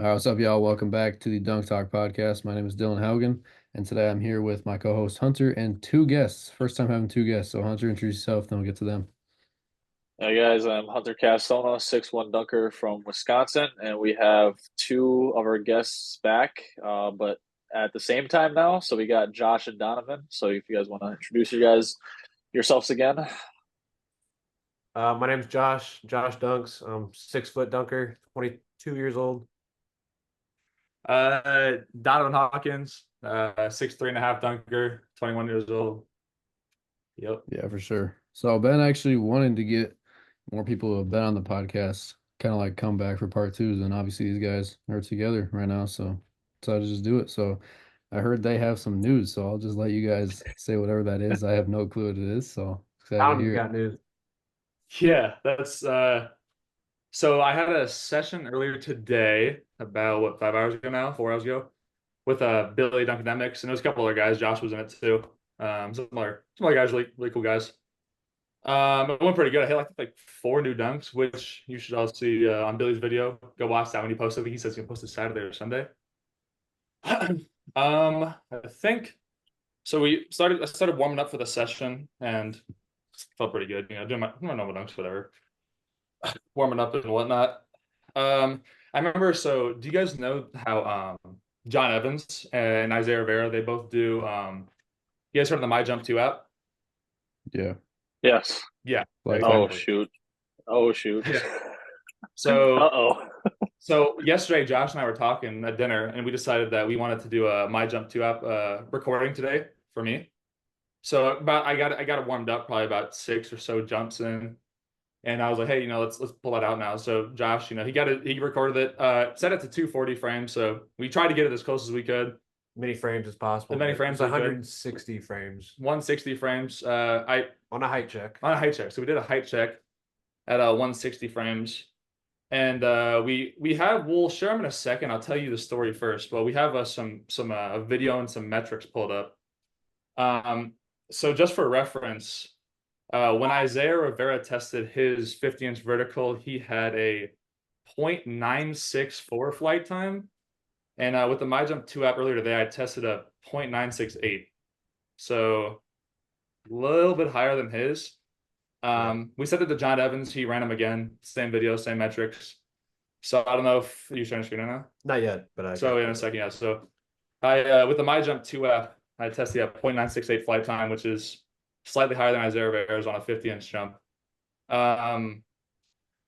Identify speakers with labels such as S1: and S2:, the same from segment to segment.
S1: What's up, y'all? Welcome back to the Dunk Talk podcast. My name is Dylan Haugen, and today I'm here with my co-host Hunter and two guests. First time having two guests. So Hunter, introduce yourself, then we'll get to them.
S2: Hey guys, I'm Hunter Castona, 6'1" dunker from Wisconsin, and we have two of our guests back, but at the same time now. So we got Josh and Donovan. So if you guys want to introduce yourselves again.
S3: My name's Josh Dunks. I'm 6 foot dunker, 22 years old.
S4: Donovan Hawkins, 6'3.5" dunker, 21 years old. Yep.
S1: Yeah, for sure. So Ben actually wanted to get more people who have been on the podcast, kind of like come back for part twos, and obviously these guys are together right now, so decided to just do it. So I heard they have some news, so I'll just let you guys say whatever that is. I have no clue what it is, so excited to
S3: Donovan
S1: hear it.
S3: got news.
S4: Yeah, that's so I had a session earlier today, about what, 5 hours ago now, 4 hours ago, with Billy Dunkademics, and there's a couple other guys. Josh was in it too. Some other guys, really cool guys. It went pretty good. I hit like 4 new dunks, which you should all see on Billy's video. Go watch that when he posted. I think he says he's gonna post it Saturday or Sunday. I think so. I started warming up for the session and felt pretty good. Doing my normal dunks, whatever, warming up and whatnot. I remember. So, do you guys know how John Evans and Isaiah Rivera, they both do? You guys heard of the My Jump 2 app?
S1: Yeah,
S2: Yes.
S4: Yeah.
S1: like
S2: Oh
S4: Exactly.
S2: shoot. Oh shoot.
S4: Yeah. So,
S2: Uh-oh.
S4: so yesterday, Josh and I were talking at dinner, and we decided that we wanted to do a My Jump 2 app recording today for me. So I got it warmed up, probably about 6 or so jumps in, and I was like, hey, let's pull that out now. So Josh, he recorded it, set it to 240 frames. So we tried to get it as close as we could,
S3: Many frames as possible.
S4: as many frames
S3: It's
S4: as we could.
S3: 160 frames
S4: 160 frames.
S3: on a height check.
S4: On a height check. So we did a height check at 160 frames. And we'll share them in a second. I'll tell you the story first, but we have some video and some metrics pulled up. So just for reference, when Isaiah Rivera tested his 50-inch vertical, he had a 0.964 flight time. And with the My Jump 2 app earlier today, I tested a 0.968. So a little bit higher than his. We sent it to John Evans. He ran him again. Same video, same metrics. So I don't know if you're sharing screen right now.
S3: Not yet, but I.
S4: So in a second, yeah. So I with the My Jump 2 app, I tested a 0.968 flight time, which is slightly higher than Isaiah Rivera's on a 50-inch jump. I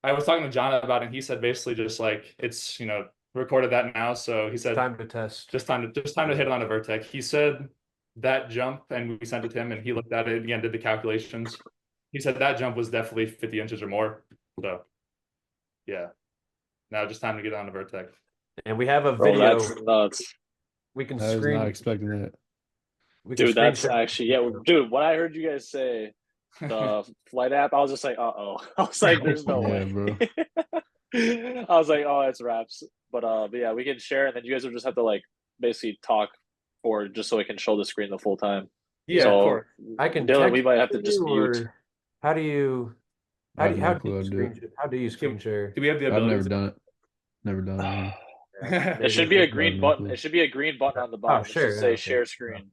S4: was talking to John about it, and he said basically just like it's recorded that now. So he said
S3: Time to test.
S4: just time to hit it on a vertex. He said that jump, and we sent it to him, and he looked at it again, did the calculations. He said that jump was definitely 50 inches or more. So, yeah. Now just time to get on the vertex.
S3: And we have a
S2: Bro,
S3: video.
S2: that's nuts.
S3: We can
S1: I was
S3: screen.
S1: not expecting that.
S3: We can
S2: Dude,
S3: screen
S2: that's
S3: share.
S2: actually dude, when I heard you guys say the flight app, I was just like, uh-oh. I was like, there's no
S1: Yeah,
S2: way.
S1: bro.
S2: I was like, oh, it's wraps. But yeah, we can share, and then you guys will just have to like basically talk for just so it can show the screen the full time.
S4: Yeah,
S2: So,
S4: of course.
S3: I can
S2: Dylan,
S3: text
S2: we might have to
S3: you,
S2: just mute.
S3: or how do you
S1: I have no clue how to do it.
S3: how do you screen share?
S4: Do we have the
S1: I've
S4: ability
S1: never done it. Never done it.
S2: It should be a
S1: I have
S2: green
S1: no
S2: button.
S1: clue.
S2: It should be a green button on the bottom. It should
S3: sure,
S2: say
S3: yeah,
S2: share
S3: okay.
S2: screen.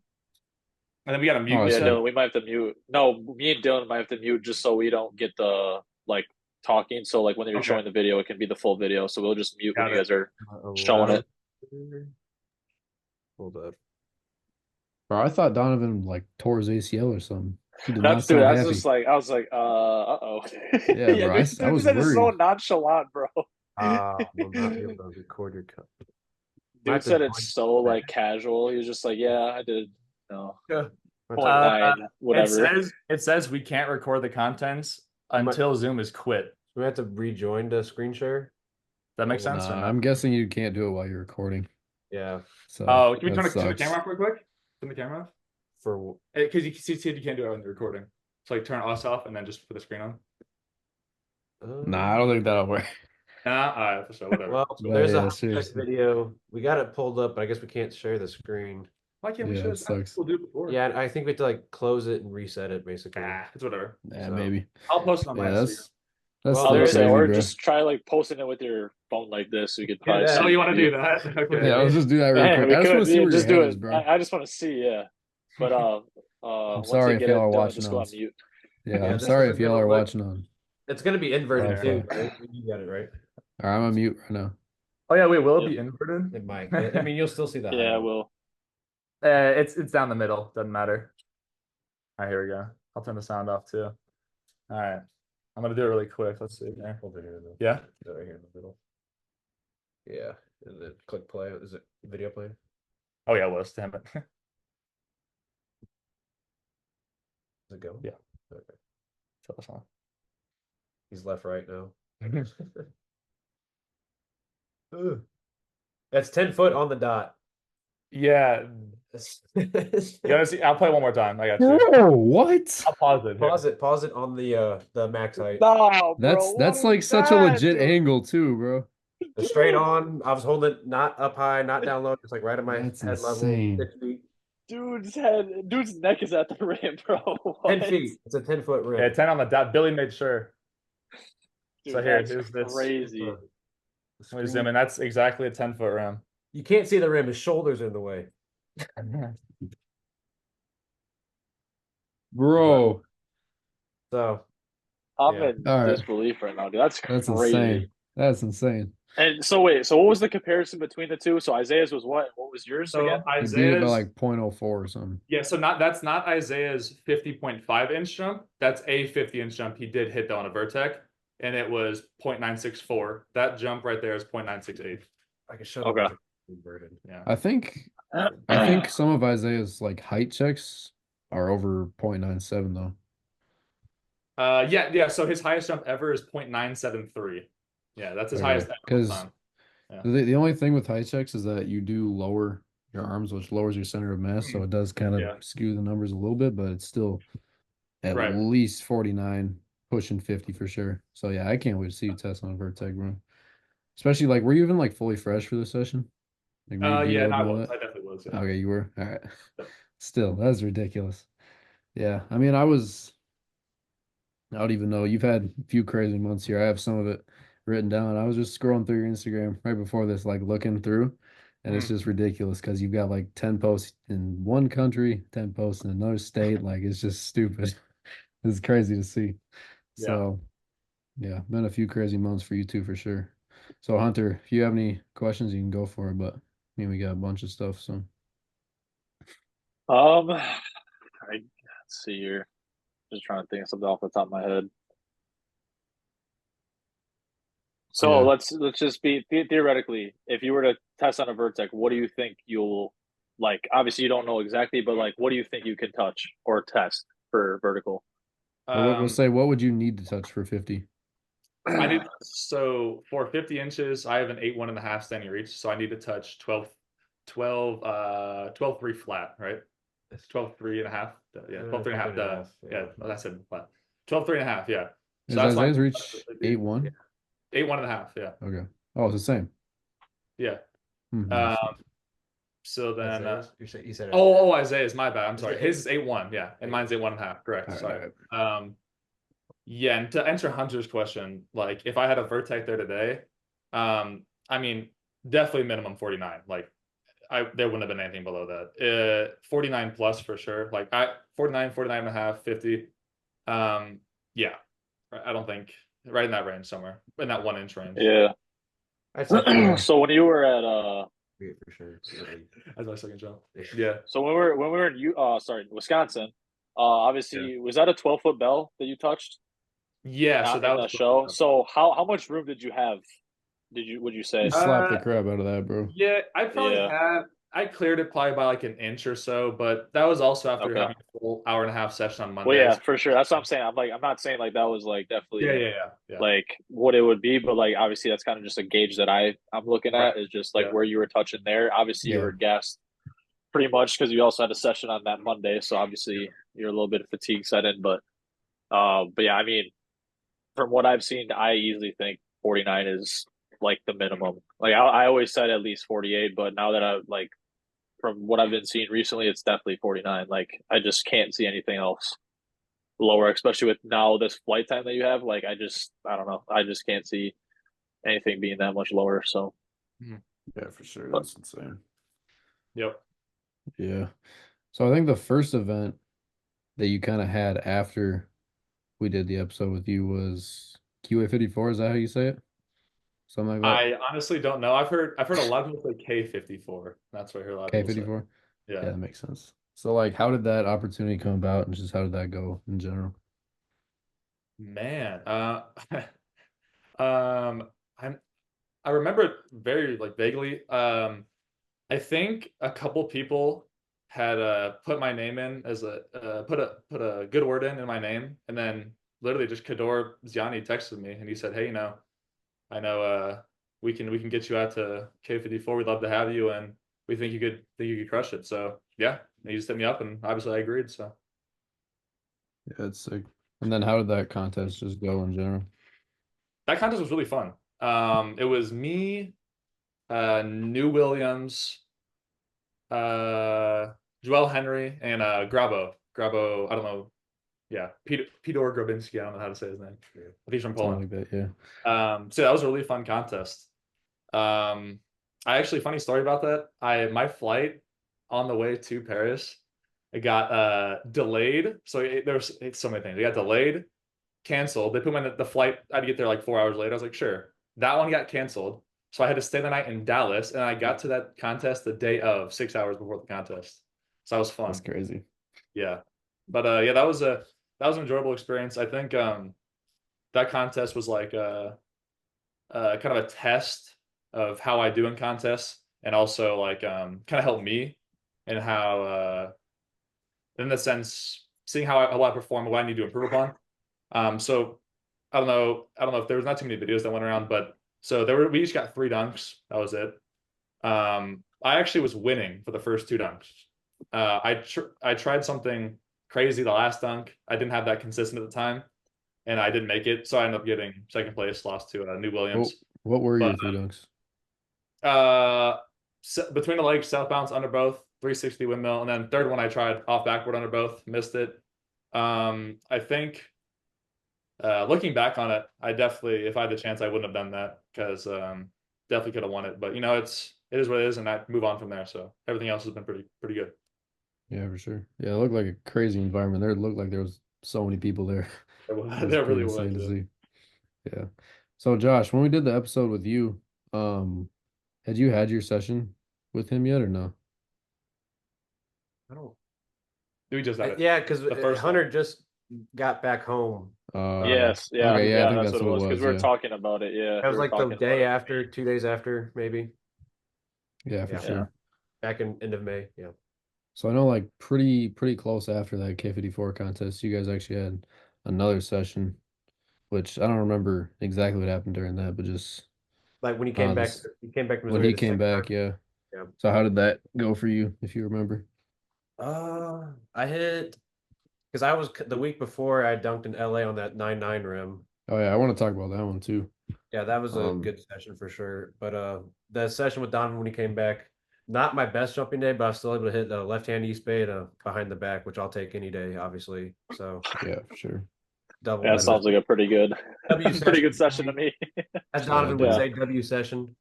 S4: And then we got to mute.
S1: Oh, I
S2: Yeah,
S1: see.
S2: Dylan, we might have to mute. No, me and Dylan might have to mute just so we don't get the like talking. So like when you're
S4: Okay.
S2: showing the video, it can be the full video. So we'll just mute when
S4: Got
S2: you
S4: it.
S2: guys are showing it.
S3: Hold up.
S1: Bro, I thought Donovan like tore his ACL or something. He did not
S2: That's dude.
S1: sound
S2: That's
S1: happy.
S2: just like I was like, uh-oh.
S1: Yeah, bro, I
S2: dude
S1: was
S2: said it's so
S1: worried.
S2: nonchalant, bro.
S3: Will not be able to record your cut.
S2: Dude said it's so like casual. He was just like, yeah, I did. No,
S4: Yeah.
S2: 0.9, whatever.
S4: It says we can't record the contents until Zoom is quit.
S3: We have to rejoin the screen share.
S4: That makes sense? or
S1: Nah,
S4: not?
S1: I'm guessing you can't do it while you're recording.
S3: Yeah.
S1: So
S4: Oh, can we
S1: that
S4: turn the
S1: sucks.
S4: camera off real quick? Turn the camera off?
S3: For
S4: Because you can't do it when you're recording. So like turn us off and then just put the screen on.
S1: Nah, I don't think that'll work.
S4: Nah, all right, for sure, whatever.
S3: Well,
S1: But
S3: there's
S1: yeah,
S3: a
S1: seriously.
S3: video. We got it pulled up, but I guess we can't share the screen.
S4: Why can't we
S1: Yeah,
S4: show
S1: it
S4: this?
S1: sucks.
S4: We'll do it before.
S3: Yeah, I think we have to like close it and reset it basically.
S4: It's whatever.
S1: Yeah,
S3: So-
S1: maybe.
S4: I'll post it on
S1: Yeah,
S4: my
S1: that's That's
S3: Well,
S2: I
S1: still
S2: was gonna say,
S1: crazy,
S2: or
S1: bro.
S2: just try like posting it with your phone like this, so you could probably
S3: that.
S2: see
S4: Oh,
S2: the
S4: you want to
S2: view.
S4: do that? Okay.
S1: Yeah, let's just do that real
S2: Yeah,
S1: quick.
S2: we
S1: I just want
S2: could.
S1: to see
S2: Yeah,
S1: where your
S2: just do
S1: head
S2: it.
S1: is, bro.
S2: I just want to see. Yeah, but
S1: I'm
S2: once you
S1: sorry if
S2: get
S1: y'all are
S2: it done,
S1: watching
S2: just go
S1: on.
S2: on mute.
S1: Yeah,
S3: Yeah,
S1: I'm
S3: this
S1: sorry
S3: isn't
S1: if y'all
S3: gonna
S1: are
S3: look.
S1: watching on.
S3: It's gonna be inverted too,
S1: Wi-Fi.
S3: right? You got it right.
S1: All right, I'm on mute right now.
S4: Oh yeah, wait, will it
S2: Yep.
S4: be inverted?
S3: It might. I mean, you'll still see the
S2: Yeah,
S3: highlight.
S2: well,
S4: It's down the middle. Doesn't matter. All right, here we go. I'll turn the sound off too. All right, I'm gonna do it really quick. Let's see here.
S3: Hold it here in the,
S4: Yeah.
S3: right here in the middle. Yeah, and then click play. Is it video playing?
S4: Oh yeah, it was. Damn it.
S3: Does it go?
S4: Yeah.
S3: Okay.
S4: Tell us on.
S3: He's left right now. Ugh. That's 10 foot on the dot.
S4: Yeah. You wanna see? I'll play one more time. I got you.
S1: Whoa, what?
S4: I'll pause it. Here.
S3: Pause it on the max height.
S2: no,
S1: That's
S2: bro.
S1: that's like such a legit angle too, bro.
S3: The straight on. I was holding it not up high, not down low, just like right at my
S1: That's
S3: head
S1: insane.
S3: level. 6 feet.
S2: Dude's neck is at the rim, bro.
S3: 10
S2: What?
S3: feet. It's a 10-foot rim.
S4: Yeah, 10 on the dot. Billy made sure.
S2: Dude,
S4: So here,
S2: that's
S4: here's this.
S2: crazy.
S4: Let me zoom in. That's exactly a 10-foot rim.
S3: You can't see the rim. His shoulders are in the way.
S1: Bro,
S3: So
S2: I'm
S3: Yeah.
S2: in
S1: All right.
S2: disbelief right now, dude. That's
S1: that's
S2: crazy.
S1: insane. That's insane.
S2: And so wait, so what was the comparison between the two? So Isaiah's was what? What was yours
S4: So
S2: again?
S1: He beat it by
S4: Isaiah's
S1: like 0.04 or something.
S4: yeah, so that's not Isaiah's 50.5 inch jump. That's a 50-inch jump he did hit though on a vertex, and it was 0.964. That jump right there is 0.968.
S3: I can show
S2: Okay.
S3: them inverted.
S4: Yeah.
S1: I think some of Isaiah's like height checks are over 0.97 though.
S4: Yeah. So his highest jump ever is 0.973. Yeah, that's his
S1: Okay.
S4: highest ever
S1: Because
S4: time. Yeah.
S1: the only thing with height checks is that you do lower your arms, which lowers your center of mass, so it does kind of
S4: Yeah.
S1: skew the numbers a little bit, but it's still at
S4: Right.
S1: least 49, pushing 50 for sure. So yeah, I can't wait to see you test on a Vertec run. Especially like, were you even like fully fresh for this session? Like were you
S4: Yeah,
S1: deloaded
S4: no, I
S1: and all
S4: was.
S1: that?
S4: I definitely was. Yeah.
S1: Okay, you were. All right.
S4: Yep.
S1: Still, that's ridiculous. Yeah, I mean, I don't even know. You've had a few crazy months here. I have some of it written down. I was just scrolling through your Instagram right before this, like looking through, and it's just ridiculous because you've got like 10 posts in one country, 10 posts in another state. Like it's just stupid. It's crazy to see.
S4: Yeah.
S1: So, yeah, been a few crazy months for you too, for sure. So, Hunter, if you have any questions, you can go for it. But I mean, we got a bunch of stuff. So,
S2: let's see here. Just trying to think of something off the top of my head. So
S1: Yeah.
S2: let's just be theoretically, if you were to test on a vertex, what do you think you'll like? Obviously, you don't know exactly, but like, what do you think you can touch or test for vertical?
S1: or we'll say, what would you need to touch for 50?
S4: I need so for 50 inches, I have an 8.1.5 standing reach, so I need to touch 12.3 flat, right? 12.3.5. Yeah, 12.3.5. Yeah, that's it flat. 12.3.5. Yeah.
S1: Is
S4: So that's my
S1: Isaiah's reach 8.1?
S4: 8.1.5. Yeah.
S1: Okay. Oh, it's the same.
S4: Yeah.
S1: Mhm.
S4: So then
S3: You said
S4: oh, Isaiah's my bad. I'm sorry.
S3: it
S4: His is 8.1, yeah, and mine's 8.1.5. Correct.
S1: All
S4: Sorry.
S1: right.
S4: Yeah, and to answer Hunter's question, like if I had a vertex there today, I mean, definitely minimum 49. Like there wouldn't have been anything below that. 49 plus for sure. Like 49, 49 and a half, 50. Yeah. I don't think right in that range somewhere. In that 1 inch range.
S2: Yeah. So when you were at
S3: for sure.
S4: That's my second jump. Yeah.
S2: So when we were in Wisconsin, obviously was that a 12-foot bell that you touched?
S4: Yeah, so that
S2: in
S4: was
S2: the show. So how much room did you have? Would you say?
S1: You slapped the crap out of that, bro.
S4: Yeah, I cleared it probably by like an inch or so, but that was also after having a full hour and a half session on Monday.
S2: Well, yeah, for sure. That's what I'm saying. I'm not saying like that was like definitely
S4: yeah.
S2: like what it would be, but like obviously that's kind of just a gauge that I'm looking at is just like where you were touching there. Obviously you were gassed pretty much because you also had a session on that Monday, so obviously you're a little bit of fatigue set in, but yeah, I mean, from what I've seen, I easily think 49 is like the minimum. Like I always said at least 48, but now that I like from what I've been seeing recently, it's definitely 49. Like I just can't see anything else. lower, especially with now this flight time that you have. Like I don't know. I just can't see anything being that much lower. So,
S1: Yeah, for sure.
S2: but
S1: That's insane.
S4: Yep.
S1: Yeah. So I think the first event that you kind of had after we did the episode with you was QA54. Is that how you say it? Something like that?
S4: I honestly don't know. I've heard a lot of people say K54. That's what I hear a lot of people say.
S1: K54?
S4: Yeah.
S1: Yeah, that makes sense. So like how did that opportunity come about and just how did that go in general?
S4: Man, um, I remember it very like vaguely. I think a couple people had put my name in as a put a good word in my name, and then literally just Kador Ziani texted me and he said, "Hey, I know we can get you out to K54. We'd love to have you, and we think you could crush it." So yeah, he just hit me up, and obviously I agreed. So
S1: Yeah, it's sick. And then how did that contest just go in general?
S4: that contest was really fun. It was me, New Williams, uh, Joel Henry, and Grabo. I don't know. Yeah, Pedor Grabinski. I don't know how to say his name. I think he's from
S1: Something
S4: Poland.
S1: like that, yeah.
S4: So that was a really fun contest. I actually, funny story about that. My flight on the way to Paris, it got delayed. So it's so many things. It got delayed, canceled. They put me on the flight. I had to get there like 4 hours later. I was like, sure. That one got canceled. So I had to stay the night in Dallas, and I got to that contest the day of, 6 hours before the contest. So that was
S1: That's
S4: fun.
S1: crazy.
S4: Yeah. But yeah, that was an enjoyable experience. I think that contest was like kind of a test of how I do in contests, and also like kind of helped me and how in the sense seeing how I perform and what I need to improve upon. So I don't know if there was not too many videos that went around, but so we each got 3 dunks. That was it. I actually was winning for the first 2 dunks. I tried something crazy the last dunk. I didn't have that consistent at the time, and I didn't make it. So I ended up getting second place, lost to New
S1: What
S4: Williams.
S1: what were
S4: But
S1: your 3 dunks?
S4: between the legs, south bounce under both, 360 windmill, and then third one I tried off backboard under both, missed it. I think looking back on it, I definitely, if I had the chance, I wouldn't have done that because definitely could have won it. But it is what it is, and I move on from there. So everything else has been pretty good.
S1: Yeah, for sure. Yeah, it looked like a crazy environment there. It looked like there was so many people there. It was
S4: There
S1: pretty
S4: really was.
S1: insane to
S4: Yeah.
S1: see. Yeah. So Josh, when we did the episode with you, had you had your session with him yet or no?
S3: I don't.
S4: We just had it.
S3: Yeah, because
S4: The first
S3: Hunter
S4: one.
S3: just got back home.
S2: yes, yeah,
S1: Okay, yeah, I
S2: yeah,
S1: think
S2: that's
S1: that's
S2: what it
S1: what it
S2: was because
S1: was.
S2: we were
S1: Yeah.
S2: talking about it. Yeah,
S3: That
S2: we
S3: was
S2: were
S3: like the
S2: talking about
S3: day
S2: it.
S3: after, 2 days after, maybe.
S1: Yeah, for
S3: Yeah.
S1: sure.
S3: Back in end of May. Yeah.
S1: So I know like pretty close after that K54 contest, you guys actually had another session, which I don't remember exactly what happened during that, but just
S3: Like when
S1: this
S3: he came back to
S1: when
S3: Missouri
S1: he
S3: the
S1: came
S3: second time.
S1: back, yeah.
S3: Yeah.
S1: So how did that go for you, if you remember?
S3: I hit because I was the week before I dunked in LA on that 9-9 rim.
S1: Oh yeah, I want to talk about that one too.
S3: Yeah, that was a good session for sure. But the session with Donovan when he came back, not my best jumping day, but I was still able to hit a left hand East Bay behind the back, which I'll take any day, obviously. So
S1: Yeah, for sure.
S3: double
S2: Yeah, it sounds like a pretty good,
S3: W
S2: pretty good
S3: session
S2: session to me.
S3: as
S1: Yeah,
S3: Donovan would
S1: dude.
S3: say, W session.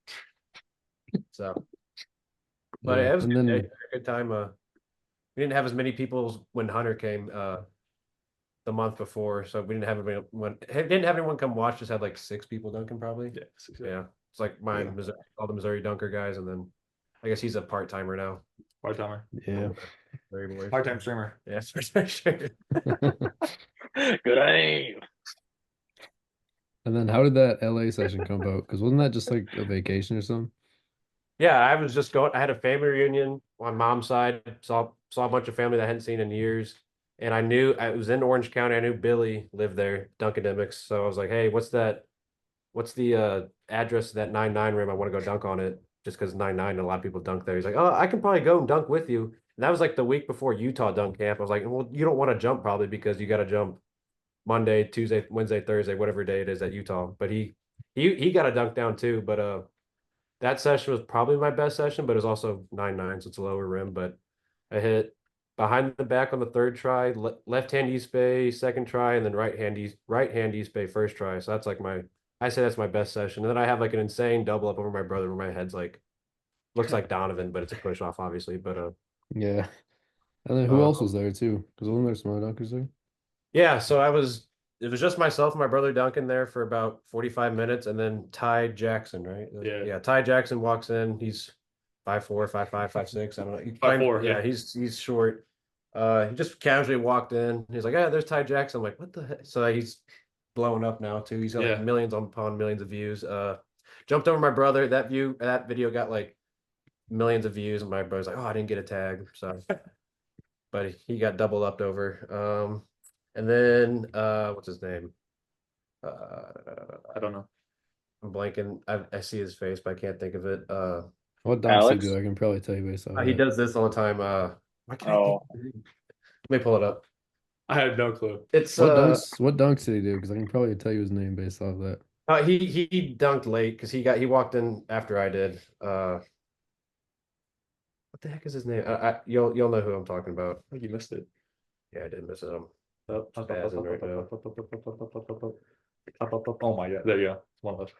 S3: So, but
S1: Yeah.
S3: it was a
S1: And
S3: good day,
S1: then
S3: a good time. We didn't have as many people when Hunter came the month before, so we didn't have anyone come watch. Just had like 6 people dunking probably.
S4: Yeah.
S3: Yeah, it's like
S1: yeah.
S3: all the Missouri dunker guys, and then I guess he's a part timer now.
S4: Part timer.
S1: Yeah.
S3: Very boy.
S4: Part time streamer.
S3: Yeah, for sure.
S2: Good aim.
S1: And then how did that LA session come about? Because wasn't that just like a vacation or something?
S3: Yeah, I was just going. I had a family reunion on mom's side. Saw a bunch of family that I hadn't seen in years, and I knew I was in Orange County. I knew Billy lived there, Dunkademics. So I was like, "Hey, what's that? What's the address of that 9-9 rim? I want to go dunk on it, just because 9-9, a lot of people dunk there." He's like, "Oh, I can probably go and dunk with you." And that was like the week before Utah dunk camp. I was like, "Well, you don't want to jump probably because you got to jump Monday, Tuesday, Wednesday, Thursday, whatever day it is at Utah." But he got a dunk down too. But that session was probably my best session, but it was also 9-9, so it's a lower rim. But I hit behind the back on the third try, left hand East Bay second try, and then right hand East Bay first try. So that's like I say that's my best session. And then I have like an insane double up over my brother where my head's like looks like Donovan, but it's a push off, obviously. But
S1: Yeah. And then who else was
S3: um,
S1: there too? Because wasn't there some other dunkers there?
S3: yeah, it was just myself and my brother Duncan there for about 45 minutes, and then Ty Jackson, right?
S4: Yeah.
S3: Yeah, Ty Jackson walks in. He's 5'4", 5'5", 5'6". I don't know.
S4: 5'4",
S3: Yeah,
S4: yeah.
S3: he's short. He just casually walked in. He's like, "Yeah, there's Ty Jackson." I'm like, "What the heck?" So he's blowing up now too. He's got like
S4: Yeah.
S3: millions upon millions of views. Jumped over my brother. That video got like millions of views, and my brother's like, "Oh, I didn't get a tag." So, but he got double upped over. And then what's his name?
S4: I don't know.
S3: I'm blanking. I see his face, but I can't think of it.
S1: What dunks he
S2: Alex?
S1: do? I can probably tell you based off
S3: He
S1: that.
S3: does this all the time. Why can't I think
S2: Oh,
S3: of his name? Let me pull it up.
S4: I have no clue.
S3: It's
S1: What dunks did he do? Because I can probably tell you his name based off that.
S3: he dunked late because he walked in after I did. What the heck is his name? You'll know who I'm talking about.
S4: I think you missed it.
S3: Yeah, I did miss it.
S4: Oh
S3: Spazzing right now.
S4: my god, there you go. It's one of those.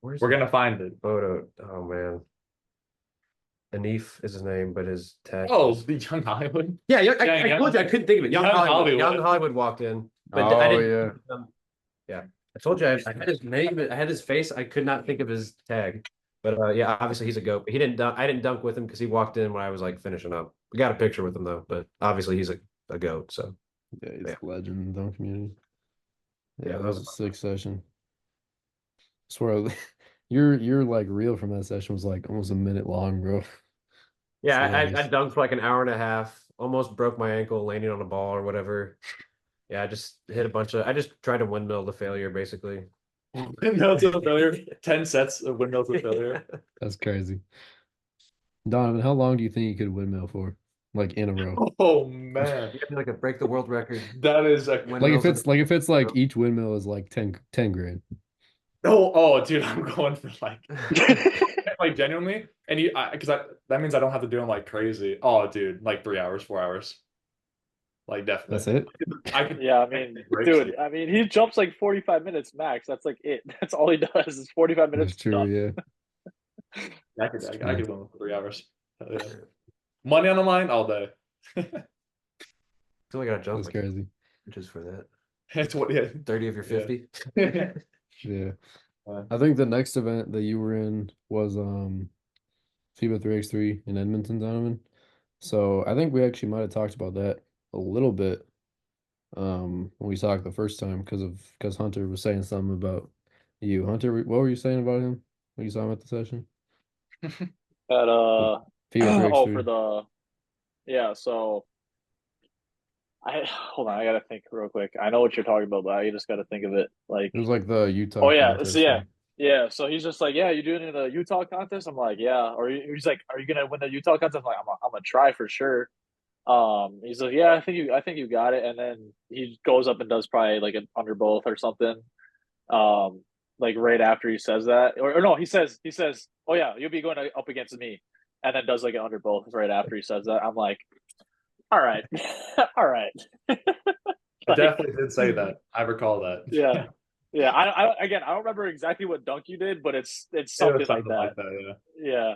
S3: Where's
S4: We're
S3: the
S4: gonna find it.
S3: photo? Oh man, Anif is his name, but his tag.
S4: Oh,
S3: is-
S4: the Young Hollywood.
S3: yeah,
S4: Yeah,
S3: I told you I couldn't think of it.
S4: Young Hollywood.
S3: Young Hollywood walked in, but I didn't. Yeah, I told you I had his name, I had his face. I could not think of his tag. But yeah, obviously he's a goat. But he didn't dunk. I didn't dunk with him because he walked in when I was like finishing up. We got a picture with him though, but obviously he's a goat. So
S1: Yeah, he's
S3: Yeah.
S1: a legend in the dunk community. Yeah,
S3: Yeah,
S1: that
S3: that
S1: was a
S3: was
S1: sick session. I swear, your like reel from that session was like almost a minute long, bro.
S3: yeah.
S1: It's
S3: I
S1: hilarious.
S3: dunked for like an hour and a half. Almost broke my ankle landing on a ball or whatever. Yeah, I just hit a bunch of. I just tried to windmill to failure basically.
S4: Windmill to failure. 10 sets of windmill to failure.
S1: That's crazy. Donovan, how long do you think you could windmill for? Like in a row?
S4: Oh man,
S3: You got like a break the world record.
S4: that is a
S3: Windmills in-
S1: Like if it's like each windmill is like 10 grand.
S4: dude, I'm going for like genuinely, and because that means I don't have to do them like crazy. Oh, dude, like 3 hours, 4 hours, like definitely.
S1: That's it?
S4: I could,
S2: yeah. I mean, dude. I mean, he jumps like 45 minutes max. That's like it. That's all he does is 45 minutes.
S1: That's true,
S2: done.
S1: yeah.
S4: I could go for 3 hours. Yeah. Money on the line all day.
S3: Still got to jump
S1: That's
S3: like
S1: crazy.
S3: inches for that.
S4: It's what, yeah.
S3: 30 of your 50.
S1: Yeah. I think the next event that you were in was FIBA 3x3 in Edmonton, Donovan. So I think we actually might have talked about that a little bit when we talked the first time because Hunter was saying something about you. Hunter, what were you saying about him when you saw him at the session?
S2: At
S1: FIBA
S2: oh,
S1: 3x3.
S2: for the yeah. So I hold on. I gotta think real quick. I know what you're talking about, but I just gotta think of it. Like,
S1: It was like the Utah
S2: oh yeah,
S1: contest
S2: so yeah,
S1: thing.
S2: yeah. So he's just like, yeah, you doing it in a Utah contest? I'm like, yeah. Or he's like, are you gonna win the Utah contest? I'm like, I'm gonna try for sure. He's like, yeah, I think you got it. And then he goes up and does probably like an under both or something. Um, like right after he says that, or no, he says, oh yeah, you'll be going up against me, and then does like an under both right after he says that. I'm like, all right, all right.
S4: I
S2: Like,
S4: definitely did say that. I recall that.
S2: yeah, yeah. Again, I don't remember exactly what dunk you did, but it's
S4: It
S2: something
S4: was
S2: like
S4: something
S2: that.
S4: like that, yeah.
S2: Yeah,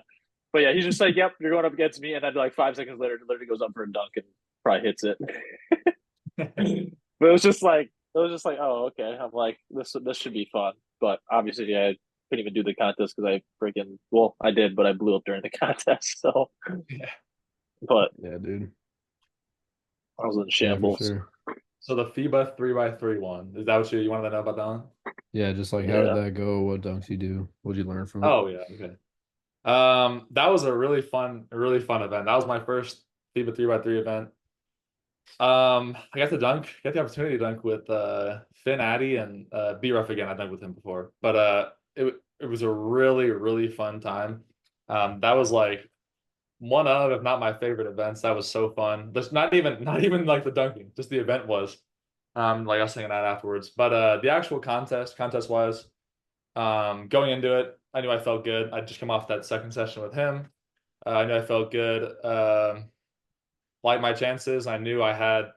S2: but yeah, he's just like, yep, you're going up against me, and then like 5 seconds later, literally goes up for a dunk and probably hits it. But it was just like, oh, okay. I'm like, this should be fun. But obviously, yeah, I couldn't even do the contest because I did, but I blew up during the contest. So,
S4: Yeah.
S2: but
S1: Yeah, dude.
S2: I was in
S1: Yeah, for
S2: shambles.
S1: sure.
S4: So the FIBA 3x3 one, is that what you wanted to know about that one?
S1: Yeah, just like how did that go? What dunks you do? What'd you learn from it?
S4: Oh yeah, okay. That was a really fun event. That was my first FIBA 3x3 event. I got the opportunity to dunk with Finn Addy and B-Ruff again. I dunked with him before, but it was a really fun time. That was like one of, if not my favorite events. That was so fun. There's not even like the dunking, just the event was. Like I was hanging out afterwards. But the actual contest wise, going into it, I knew I felt good. I'd just come off that second session with him. I knew I felt good. like my chances. I knew I had.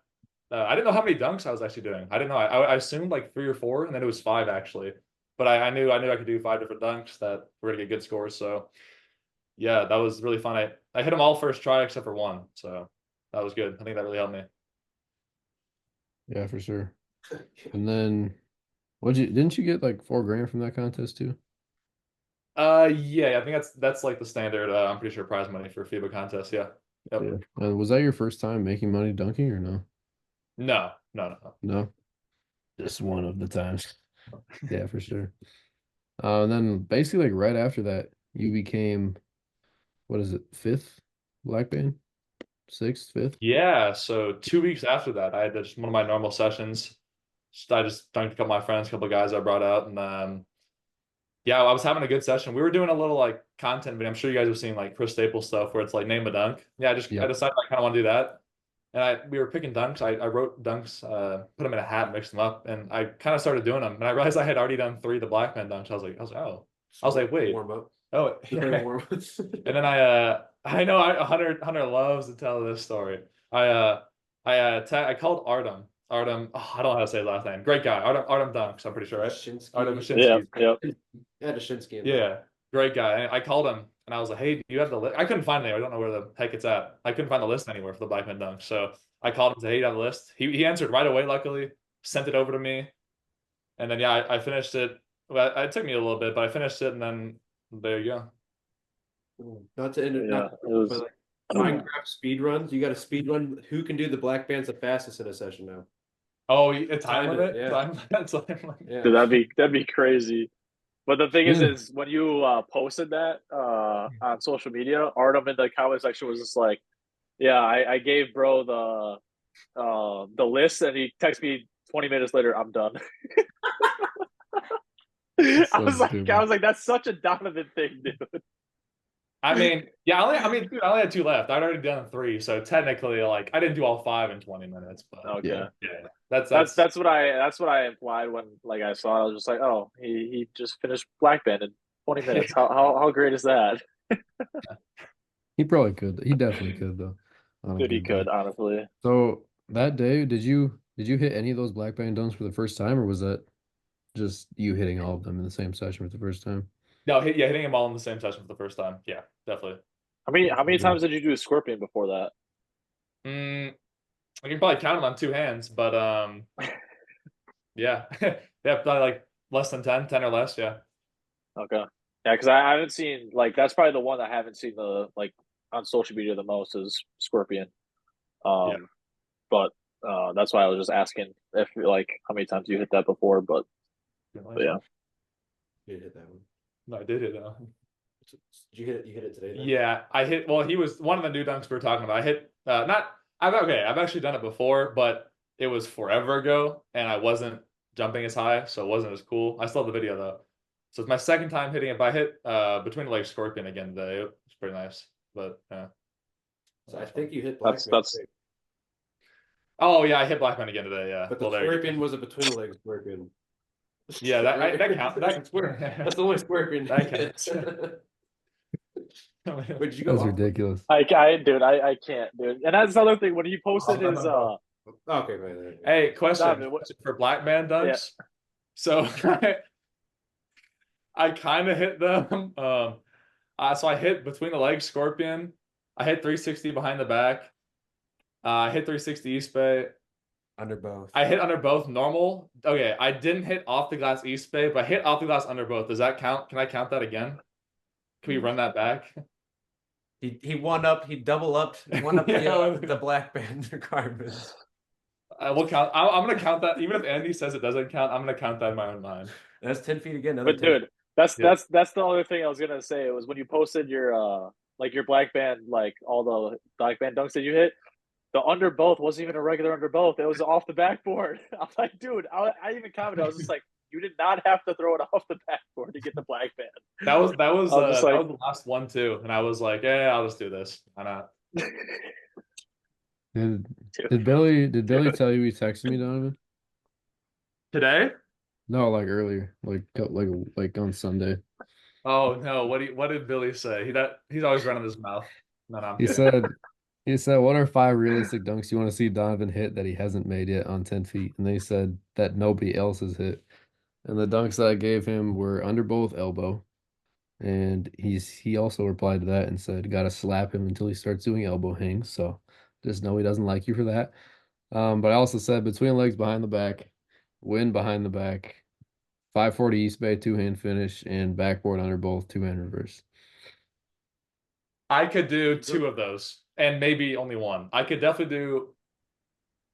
S4: I didn't know how many dunks I was actually doing. I didn't know. I assumed like 3 or 4, and then it was 5 actually. But I knew I could do 5 different dunks that were gonna get good scores. So yeah, that was really fun. I hit them all first try except for one. So that was good. I think that really helped me.
S1: Yeah, for sure. And then didn't you get like 4 grand from that contest too?
S4: Yeah, I think that's like the standard. I'm pretty sure prize money for FIBA contests. Yeah. Yep.
S1: Yeah. Was that your first time making money dunking or no?
S4: No, no, no, no.
S1: No, just one of the times. Yeah, for sure. And then basically like right after that, you became, what is it, fifth black band? Sixth, fifth?
S4: Yeah, so 2 weeks after that, I had just one of my normal sessions. I just dunked a couple of my friends, a couple of guys I brought out, and yeah, I was having a good session. We were doing a little like content video. I'm sure you guys have seen like Chris Staples stuff where it's like name a dunk. Yeah, I
S1: Yep.
S4: decided I kind of want to do that. And we were picking dunks. I wrote dunks, put them in a hat, mixed them up, and I kind of started doing them. And I realized I had already done 3 of the black man dunks. Oh, I was like, wait,
S3: Warm up.
S4: oh, yeah.
S3: Warm up.
S4: And then I know Hunter loves to tell this story. I called Artem. I don't know how to say his last name. Great guy. Artem Dunks, I'm pretty sure, right?
S3: Shinsky.
S4: Artem
S2: Yeah,
S4: Shinsky.
S2: yep.
S3: Yeah, Shinsky.
S4: Yeah, great guy. And I called him and I was like, hey, do you have the list? I couldn't find it anywhere. I don't know where the heck it's at. I couldn't find the list anywhere for the Black Man Dunk. So I called him and said, hey, you have the list? He answered right away, luckily, sent it over to me. And then, yeah, I finished it. Well, it took me a little bit, but I finished it and then there you go.
S3: Not to end,
S2: Yeah,
S3: not
S2: it was.
S3: but like Minecraft speed runs. You got a speed run. Who can do the black bands the fastest in a session now?
S4: Oh, a time limit?
S3: Yeah.
S4: Time limit.
S3: Yeah.
S2: Dude, that'd be crazy. But the thing
S1: Yeah.
S2: is when you posted that on social media, Artem in the comment section was just like, "Yeah, I gave bro the list, and he texted me 20 minutes later, I'm done."
S1: So
S2: I was like, that's such a Donovan thing, dude.
S4: I mean, yeah, dude, I only had 2 left. I'd already done 3, so technically, like, I didn't do all 5 in 20 minutes. But
S2: Okay,
S4: yeah, that's
S2: that's what I implied when like I saw it. I was just like, oh, he just finished Black Band in 20 minutes. How great is that?
S1: He probably could. He definitely could though. On a
S2: Dude, he
S1: good
S2: could
S1: day.
S2: honestly.
S1: So that day, did you hit any of those black band dunks for the first time, or was that just you hitting all of them in the same session for the first time?
S4: No, hitting them all in the same session for the first time. Yeah, definitely.
S2: How many times did you do a Scorpion before that?
S4: I can probably count them on 2 hands, but yeah, yeah, probably like less than 10 or less. Yeah.
S2: Okay. Yeah, because I haven't seen like that's probably the one I haven't seen the like on social media the most is Scorpion.
S4: Yeah.
S2: But that's why I was just asking if like how many times you hit that before, but yeah.
S3: You did hit that one.
S4: No, I did it.
S3: Did you hit it? You hit it today? Then?
S4: Yeah, I hit. Well, he was one of the new dunks we were talking about. I hit. Not. I've actually done it before, but it was forever ago, and I wasn't jumping as high, so it wasn't as cool. I still have the video though. So it's my second time hitting it. But I hit between the legs Scorpion again today. It was pretty nice. But yeah.
S3: So I think you hit Black
S2: That's
S3: Man
S2: that's
S3: today.
S4: Oh yeah, I hit Blackman again today. Yeah.
S3: But the Scorpion was a between the legs Scorpion.
S4: Yeah, that counts. That can swear.
S3: That's the only Scorpion.
S4: That counts.
S3: Wait, did you go
S1: That's
S3: off?
S1: ridiculous.
S2: I dude, I can't, dude. And that's another thing when he posted his
S3: Okay, wait.
S4: Hey, question
S2: Donovan,
S4: for black man dunks. So I kind of hit them. So I hit between the legs Scorpion. I hit 360 behind the back. I hit 360 East Bay.
S3: Under both.
S4: I hit under both normal. Okay, I didn't hit off the glass East Bay, but I hit off the glass under both. Does that count? Can I count that again? Can we run that back?
S3: He won up. He double up. Won up
S4: Yeah.
S3: the black band requirements.
S4: We'll count. I'm gonna count that. Even if Andy says it doesn't count, I'm gonna count that in my own mind.
S3: That's 10 feet again.
S2: but dude, that's the other thing I was gonna say. It was when you posted your like your black band, like all the black band dunks that you hit. The under both wasn't even a regular under both. It was off the backboard. I'm like, dude, I even commented. I was just like, you did not have to throw it off the backboard to get the black band.
S4: That was that was
S2: like,
S4: the last one too, and I was like, yeah, I'll just do this. Why not?
S1: Did Billy tell you he texted me, Donovan?
S4: Today?
S1: No, like earlier, like on Sunday.
S4: Oh no! What did Billy say? He's always running his mouth. No, I'm
S1: He
S4: kidding.
S1: said He said, "What are 5 realistic dunks you want to see Donovan hit that he hasn't made yet on 10 feet?" And they said that nobody else has hit. And the dunks that I gave him were under both elbow. And he also replied to that and said, "Gotta slap him until he starts doing elbow hangs." So just know he doesn't like you for that. But I also said between legs behind the back, wind behind the back, 540 East Bay two-hand finish, and backboard under both two-hand reverse.
S4: I could do 2 of those, and maybe only one. I could definitely do.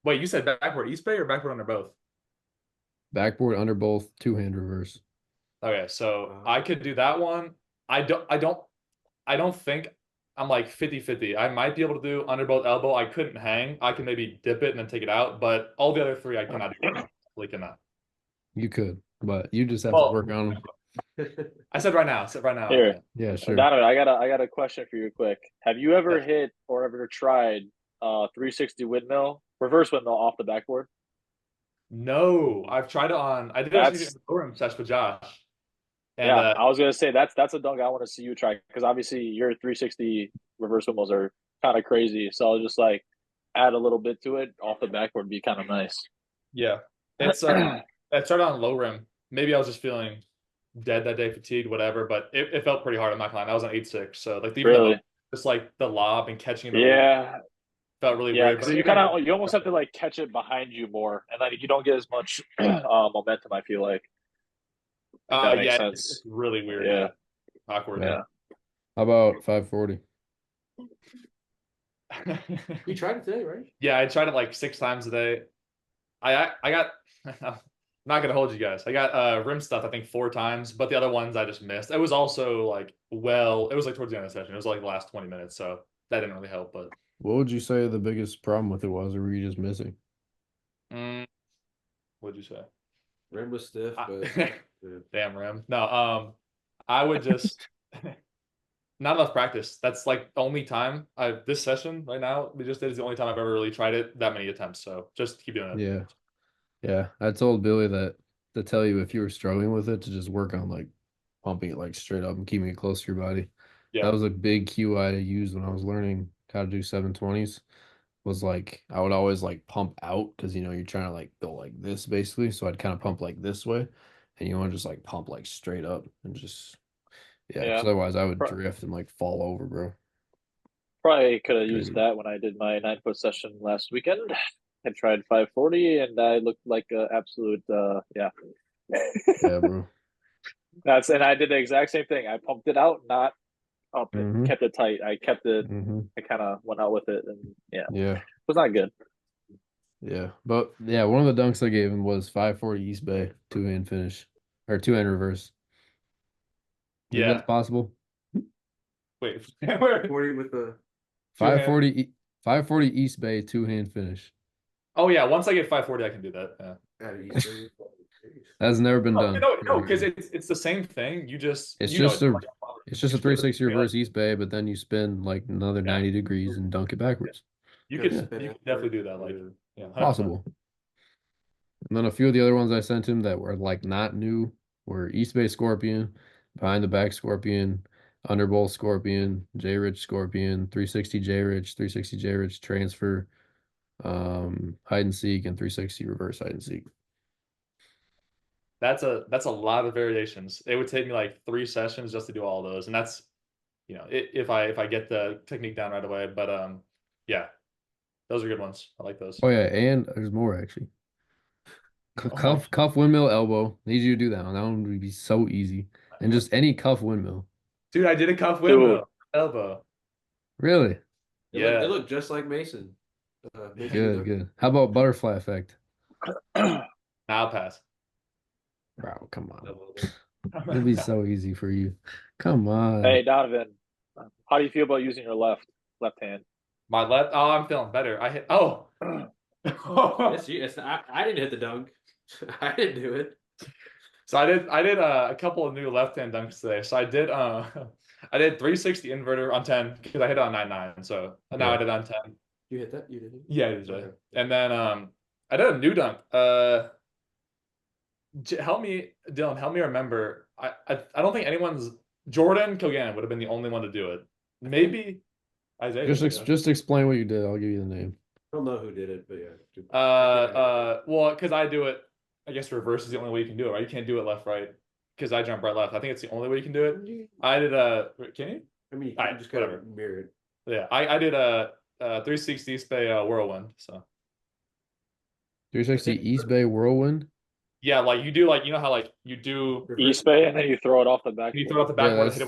S4: Wait, you said backward East Bay or backward under both?
S1: Backboard under both two-hand reverse.
S4: Okay, so I could do that one. I don't think I'm like 50-50. I might be able to do under both elbow. I couldn't hang. I can maybe dip it and then take it out, but all the other 3 I cannot do. Really cannot.
S1: You could, but you just have to
S4: Well,
S1: work on them.
S4: I said right now. I said right now.
S2: Here,
S1: Yeah, sure.
S2: Donovan, I got a question for you quick. Have you ever hit or ever tried 360 windmill, reverse windmill off the backboard?
S4: No, I've tried it on. I did actually
S2: That's
S4: do a room session with Josh. And
S2: yeah, I was gonna say that's a dunk I want to see you try because obviously your 360 reverse windmills are kind of crazy. So I'll just like add a little bit to it off the backboard would be kind of nice.
S4: yeah, it's I started on low rim. Maybe I was just feeling dead that day, fatigued, whatever. But it felt pretty hard on my climb. I was on 8.6, so like even
S2: Really?
S4: just like the lob and catching it.
S2: Yeah,
S4: Felt really
S2: yeah,
S4: weird.
S2: because
S4: But
S2: you almost have to like catch it behind you more, and like you don't get as much momentum. I feel like if that makes
S4: yeah,
S2: sense.
S4: it's really weird.
S2: Yeah,
S4: Awkward.
S2: yeah.
S1: How about 540?
S3: You tried it today, right?
S4: Yeah, I tried it like 6 times a day. I got I'm not gonna hold you guys. I got rim stuff I think 4 times, but the other ones I just missed. It was also like it was like towards the end of the session. It was like the last 20 minutes, so that didn't really help. But
S1: What would you say the biggest problem with it was, or were you just missing?
S4: what'd you say?
S3: Rim was stiff, but
S4: Damn rim. No, I would just not enough practice. That's like the only time this session right now we just did is the only time I've ever really tried it that many attempts. So just keep doing it.
S1: Yeah. Yeah. I told Billy that to tell you if you were struggling with it to just work on like pumping it like straight up and keeping it close to your body. That
S4: Yeah.
S1: was a big cue I used when I was learning how to do 720s. Was like I would always like pump out because you're trying to like go like this basically. So I'd kind of pump like this way, and you want to just like pump like straight up and just yeah. Because
S2: Yeah.
S1: otherwise I would drift and like fall over, bro.
S2: Probably could have used
S1: Crazy.
S2: that when I did my 9-foot session last weekend. I tried 540 and I looked like an absolute yeah.
S1: Yeah, bro.
S2: And I did the exact same thing. I pumped it out, not up, and kept it tight. I kept it. I kind of went out with it, and yeah,
S1: Yeah.
S2: it was not good.
S1: Yeah. But yeah, one of the dunks I gave him was 540 East Bay two-hand finish or two-hand reverse. You think
S4: Yeah.
S1: that's possible?
S4: Wait, where?
S3: 40 with the
S1: 540 East Bay two-hand finish.
S4: Oh yeah, once I get 540, I can do that. Yeah.
S3: out of East Bay.
S1: That's never been
S4: No,
S1: done.
S4: no, because it's the same thing. You just
S1: It's
S4: you know
S1: just a it's just a 360 reverse East Bay, but then you spin like another 90 degrees and dunk it backwards.
S4: you
S3: Yeah.
S4: could definitely do that. Like yeah, 100%.
S1: Possible. And then a few of the other ones I sent him that were like not new were East Bay Scorpion, behind the back Scorpion, Underbowl Scorpion, J Rich Scorpion, 360 J Rich, 360 J Rich transfer, hide and seek, and 360 reverse hide and seek.
S4: That's a lot of variations. It would take me like 3 sessions just to do all those, and that's if I get the technique down right away. But yeah, those are good ones. I like those.
S1: Oh yeah, and there's more actually. Cuff windmill elbow. Need you to do that one. That one would be so easy. And just any cuff windmill.
S4: Dude, I did a cuff windmill elbow.
S1: Really?
S4: Yeah.
S3: It looked just like Mason.
S1: Good. How about butterfly effect?
S4: Now I'll pass.
S1: Bro, come on. It'd be so easy for you. Come on.
S2: Hey Donovan, how do you feel about using your left hand?
S4: My left. Oh, I'm feeling better. I hit. Oh.
S3: I didn't hit the dunk. I didn't do it.
S4: So I did a couple of new left hand dunks today. So I did 360 inverter on 10 because I hit it on 9.9. So now I did on 10.
S3: You hit that? You did it?
S4: Yeah, I did. Okay. And then I did a new dunk. Help me, Dylan. Help me remember. I don't think Jordan Kilgannon would have been the only one to do it. Maybe Isaiah did it, yeah.
S1: Just explain what you did. I'll give you the name.
S3: I don't know who did it, but yeah.
S4: Well, because I do it, I guess reverse is the only way you can do it, right? You can't do it left, right? Because I jump right left. I think it's the only way you can do it. I did can you?
S3: I mean, you
S4: All right,
S3: just kind
S4: whatever.
S3: of mirror it.
S4: Yeah, I did a 360 East Bay whirlwind. So
S1: 360 East Bay Whirlwind.
S4: yeah, like you do, like you know how like you do
S2: East Bay, and then you throw it off the
S4: you
S2: backboard.
S4: throw out the
S1: Yeah,
S4: backboard and hit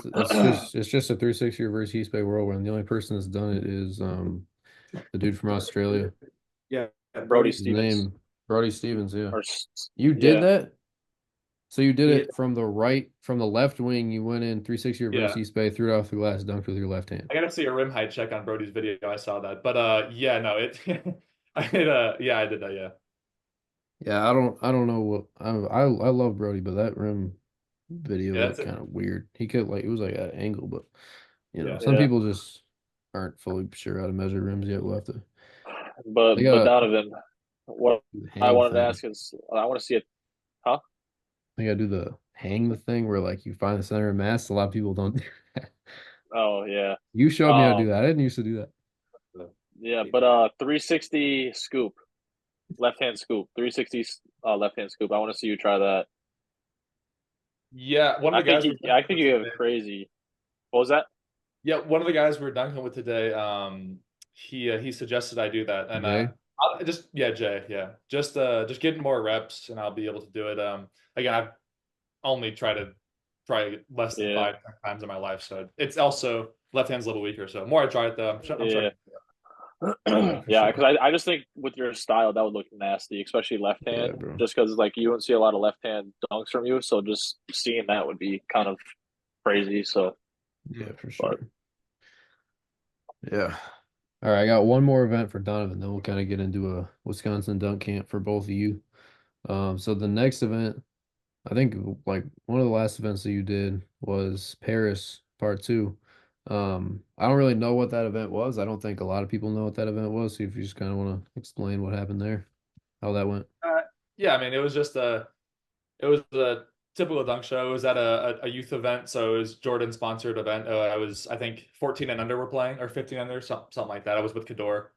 S1: it's
S4: him.
S1: just a 360 reverse East Bay Whirlwind. The only person that's done it is the dude from Australia.
S3: Yeah,
S2: Brody
S1: His
S2: Stevens.
S1: name Brody Stevens. Yeah,
S2: Or
S1: you did
S2: yeah,
S1: that. So you did
S3: Yeah.
S1: it from the left wing. You went in 360 reverse
S4: Yeah.
S1: East Bay, threw it off the glass, dunked with your left hand.
S4: I gotta see a rim height check on Brody's video. I saw that, but yeah, no, it. I did yeah, I did that. Yeah,
S1: Yeah, I don't know what I love Brody, but that rim video
S4: yeah, that's
S1: looked
S4: it.
S1: kind of weird. He could like it was like at an angle, but
S3: Yeah.
S1: some
S2: Yeah.
S1: people just aren't fully sure how to measure rims yet. We'll have to.
S2: but
S1: They gotta
S2: Donovan, what
S1: do the
S2: I
S1: hang
S2: wanted to
S1: thing.
S2: ask is, I want to see it. Huh?
S1: They gotta do the hang the thing where like you find the center of mass. A lot of people don't do that.
S2: Oh yeah.
S1: You showed me how to do
S2: Um.
S1: that. I didn't used to do that.
S2: Yeah, but 360 scoop, left hand scoop, 360 left hand scoop. I want to see you try that.
S4: Yeah, one of the guys.
S2: I think you have crazy. What was that?
S4: Yeah, one of the guys we were dunking with today, he suggested I do that, and
S1: Jay?
S4: I'll just yeah, Jay, yeah, just getting more reps, and I'll be able to do it. Again, I've only try less than
S2: Yeah.
S4: 5 times in my life, so it's also left hand's a little weaker. So the more I try it, though, I'm
S2: Yeah.
S4: sure.
S2: Yeah, because I just think with your style that would look nasty, especially left
S1: Yeah,
S2: hand.
S1: bro.
S2: Just because like you don't see a lot of left hand dunks from you, so just seeing that would be kind of crazy. So,
S1: Yeah, for
S2: but
S1: sure. Yeah. All right, I got one more event for Donovan, then we'll kind of get into a Wisconsin dunk camp for both of you. So the next event, I think like one of the last events that you did was Paris Part 2. I don't really know what that event was. I don't think a lot of people know what that event was. So if you just kind of want to explain what happened there, how that went.
S4: Yeah, I mean, it was a typical dunk show. It was at a youth event, so it was Jordan sponsored event. I think 14 and under were playing, or 15 under, something like that. I was with Cador.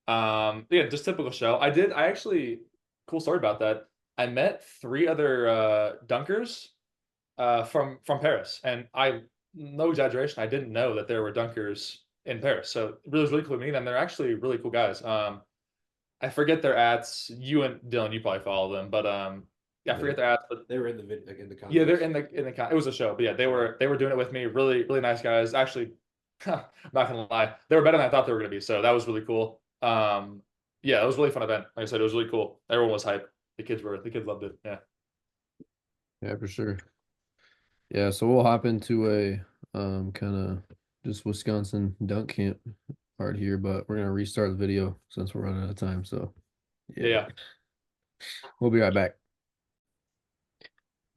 S4: Yeah, just typical show. I actually, cool story about that. I met 3 other dunkers from Paris, and no exaggeration, I didn't know that there were dunkers in Paris. So it was really cool meeting them. They're actually really cool guys. I forget their ads. You and Dylan, you probably follow them, but yeah, I forget their ads. But
S3: They were in the video, like in the contest.
S4: yeah, they're in the it was a show, but yeah, they were doing it with me. Really, really nice guys. Actually, I'm not gonna lie, they were better than I thought they were gonna be. So that was really cool. Yeah, it was a really fun event. Like I said, it was really cool. Everyone was hyped. The kids loved it. Yeah.
S1: Yeah, for sure. Yeah, so we'll hop into a kind of just Wisconsin dunk camp part here, but we're gonna restart the video since we're running out of time. So
S4: Yeah.
S1: we'll be right back.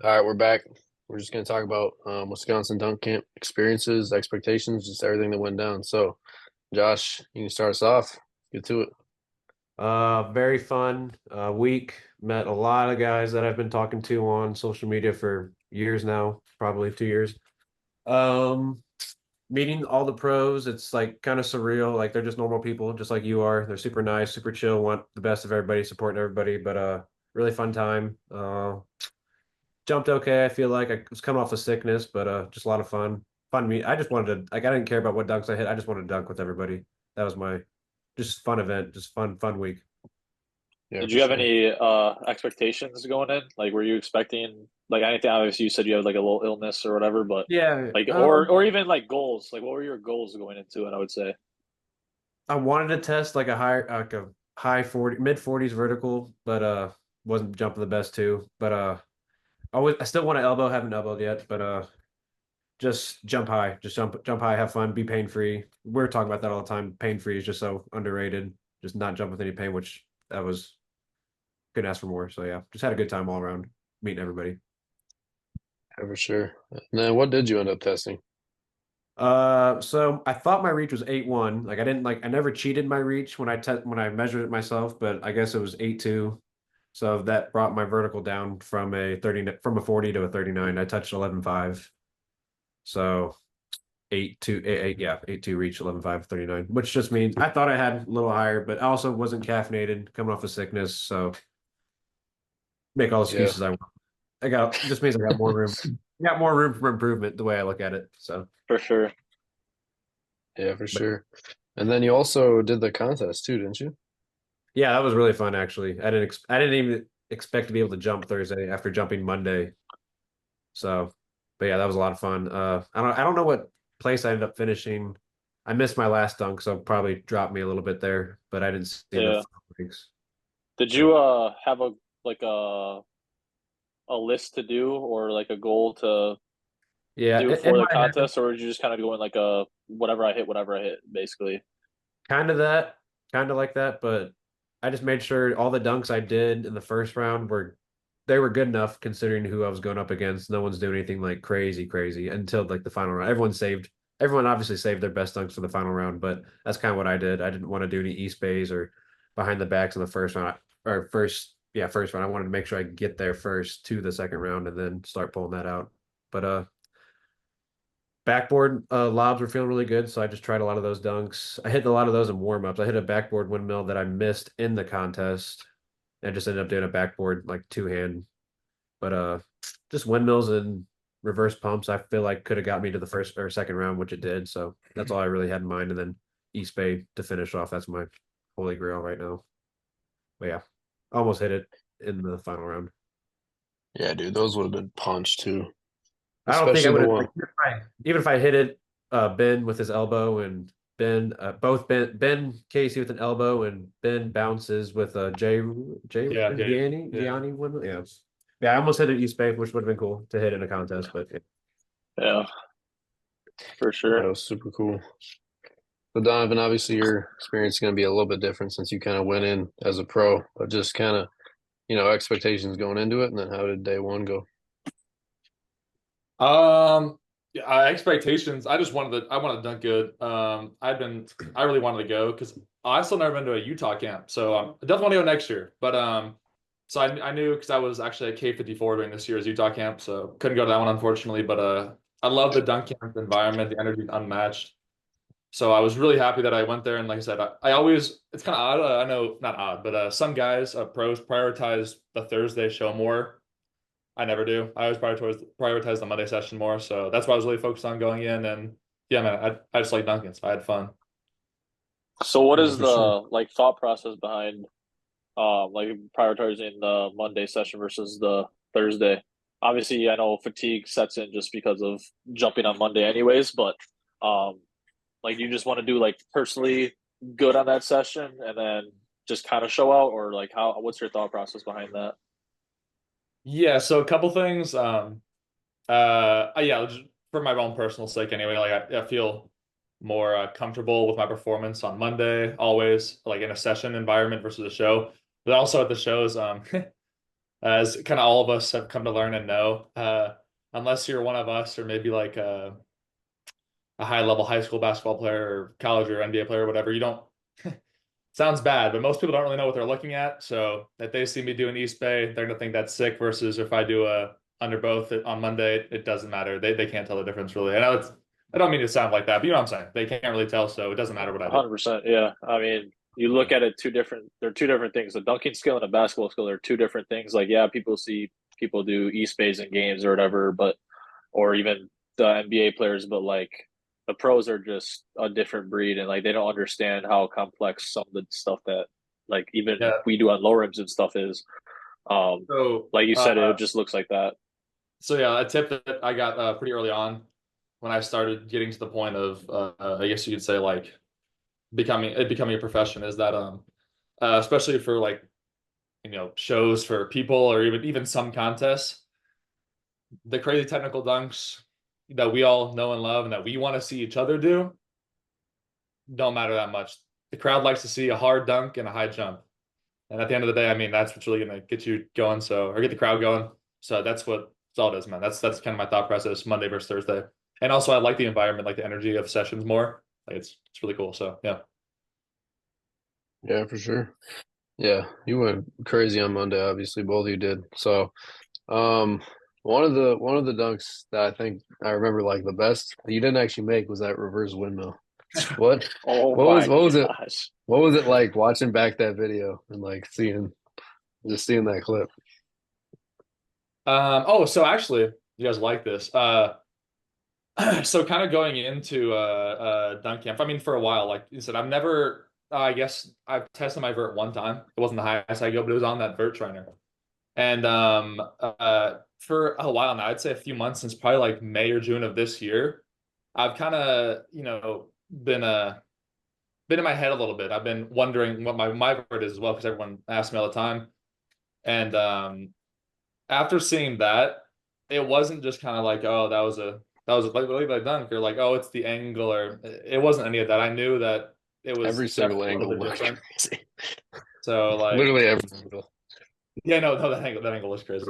S1: All right, we're back. We're just gonna talk about Wisconsin dunk camp experiences, expectations, just everything that went down. So, Josh, you can start us off. Get to it.
S3: Very fun week. Met a lot of guys that I've been talking to on social media for years now, probably 2 years. Meeting all the pros, it's like kind of surreal. Like they're just normal people, just like you are. They're super nice, super chill, want the best of everybody, supporting everybody. But really fun time. Jumped okay. I feel like I was coming off of sickness, but just a lot of fun. Fun meet. I just wanted to like I didn't care about what dunks I hit. I just wanted to dunk with everybody. That was my just fun event, just fun week.
S1: Yeah,
S2: did
S1: for
S2: you have
S1: sure.
S2: any expectations going in? Like, were you expecting like anything? Obviously, you said you had like a little illness or whatever, but
S3: Yeah.
S2: like, or even like goals. Like, what were your goals going into it? I would say.
S3: I wanted to test like a high 40 mid 40s vertical, but wasn't jumping the best too. But I still want to elbow, haven't elbowed yet, but just jump high. Just jump high, have fun, be pain free. We're talking about that all the time. Pain free is just so underrated. Just not jump with any pain, which that was couldn't ask for more. So yeah, just had a good time all around, meeting everybody.
S1: Yeah, for sure. And then what did you end up testing?
S3: So I thought my reach was 8-1. Like I never cheated my reach when I measured it myself, but I guess it was 8-2. So that brought my vertical down from a 40 to a 39. I touched 11.5. So yeah, 8.2 reach, 11.5, 39, which just means I thought I had a little higher, but I also wasn't caffeinated, coming off of sickness, so make all the
S1: Yeah.
S3: excuses I want. Just means I got more room. Got more room for improvement the way I look at it. So
S2: For sure.
S1: Yeah, for
S3: but
S1: sure. And then you also did the contest too, didn't you?
S3: yeah, that was really fun actually. I didn't even expect to be able to jump Thursday after jumping Monday. So but yeah, that was a lot of fun. I don't know what place I ended up finishing. I missed my last dunk, so probably dropped me a little bit there, but I didn't see the
S2: Yeah.
S3: final ranks.
S2: Did
S3: So
S2: you have a like a list to do or like a goal to
S3: yeah,
S2: do
S3: in
S2: for the
S3: my head,
S2: contest, or did you just kind of go in like a whatever I hit, basically?
S3: kind of that, kind of like that, but I just made sure all the dunks I did in the first round were they were good enough considering who I was going up against. No one's doing anything like crazy until like the final round. Everyone obviously saved their best dunks for the final round, but that's kind of what I did. I didn't want to do any East Bays or behind the backs in the first round or first round. I wanted to make sure I get there first to the second round and then start pulling that out. But backboard lobs were feeling really good, so I just tried a lot of those dunks. I hit a lot of those in warm-ups. I hit a backboard windmill that I missed in the contest. I just ended up doing a backboard like two-hand. But just windmills and reverse pumps, I feel like could have got me to the first or second round, which it did. So that's all I really had in mind. And then East Bay to finish off. That's my holy grail right now. But yeah, almost hit it in the final round.
S1: Yeah, dude, those would have been punched too.
S3: I don't think I
S1: Especially
S3: would
S1: the
S3: have
S1: one.
S3: like even if I hit it Ben with his elbow and Ben Casey with an elbow and Ben bounces with a Jay
S4: Yeah, yeah, yeah.
S3: Gianni windmill. Yeah. Yeah, I almost hit it East Bay, which would have been cool to hit in a contest, but yeah.
S2: Yeah, for
S1: That
S2: sure.
S1: was super cool. So Donovan, obviously your experience is going to be a little bit different since you kind of went in as a pro, but just kind of, expectations going into it, and then how did day one go?
S4: Yeah, expectations. I wanted to dunk good. I really wanted to go because I still never been to a Utah camp, so I definitely want to go next year. But so I knew because I was actually at K54 during this year's Utah camp, so couldn't go to that one unfortunately. But I love the dunk camp environment. The energy is unmatched. So I was really happy that I went there. And like I said, I always, it's kind of odd. I know not odd, but some guys, pros prioritize the Thursday show more. I never do. I always prioritize the Monday session more. So that's why I was really focused on going in. And yeah, man, I just like dunking. So I had fun.
S2: So what
S1: Yeah,
S2: is
S1: for sure.
S2: the like thought process behind like prioritizing the Monday session versus the Thursday? Obviously, I know fatigue sets in just because of jumping on Monday anyways, but um like you just want to do like personally good on that session and then just kind of show out, or like how what's your thought process behind that?
S4: Yeah. So a couple things. Yeah, just for my own personal sake anyway, like I feel more comfortable with my performance on Monday, always like in a session environment versus a show. But also at the shows, as kind of all of us have come to learn and know, unless you're one of us or maybe like a high level high school basketball player or college or NBA player or whatever, you don't sounds bad, but most people don't really know what they're looking at. So if they see me doing East Bay, they're gonna think that's sick. Versus if I do a under both on Monday, it doesn't matter. They can't tell the difference really. I know it's I don't mean to sound like that, but you know what I'm saying. They can't really tell, so it doesn't matter what I do.
S2: 100%. Yeah. I mean, you look at it they're two different things. The dunking skill and a basketball skill are two different things. Like, yeah, people see people do East Bays in games or whatever, but, or even the NBA players, but like the pros are just a different breed and like they don't understand how complex some of the stuff that like even
S4: Yeah.
S2: we do on low rims and stuff is. Um,
S4: So
S2: like you said, it just looks like that.
S4: so yeah, a tip that I got pretty early on when I started getting to the point of I guess you could say like becoming a profession is that especially for like shows for people or even some contests, the crazy technical dunks that we all know and love and that we want to see each other do don't matter that much. The crowd likes to see a hard dunk and a high jump. And at the end of the day, I mean, that's what's really going to get you going. So, or get the crowd going. So that's all it is, man. That's kind of my thought process Monday versus Thursday. And also, I like the environment, like the energy of sessions more. Like it's really cool. So, yeah.
S1: Yeah, for sure. Yeah, you went crazy on Monday, obviously, both of you did. So, um, one of the dunks that I think I remember like the best that you didn't actually make was that reverse windmill. What
S2: Oh
S1: what was
S2: my
S1: what was it
S2: gosh.
S1: what was it like watching back that video and like seeing that clip?
S4: Oh, so actually, you guys like this. So kind of going into dunk camp. I mean, for a while, like you said, I've never. I guess I've tested my vert one time. It wasn't the highest I go, but it was on that vert trainer. And for a while now, I'd say a few months since probably like May or June of this year, I've kind of been in my head a little bit. I've been wondering what my vert is as well because everyone asks me all the time. And after seeing that, it wasn't just kind of like, oh, that was a like dunk or like, oh, it's the angle or it wasn't any of that. I knew that it was
S1: Every single
S4: definitely a little
S1: angle
S4: bit
S1: looked
S4: different.
S1: crazy.
S4: So like,
S1: Literally every angle.
S4: yeah, no, that angle was crazy.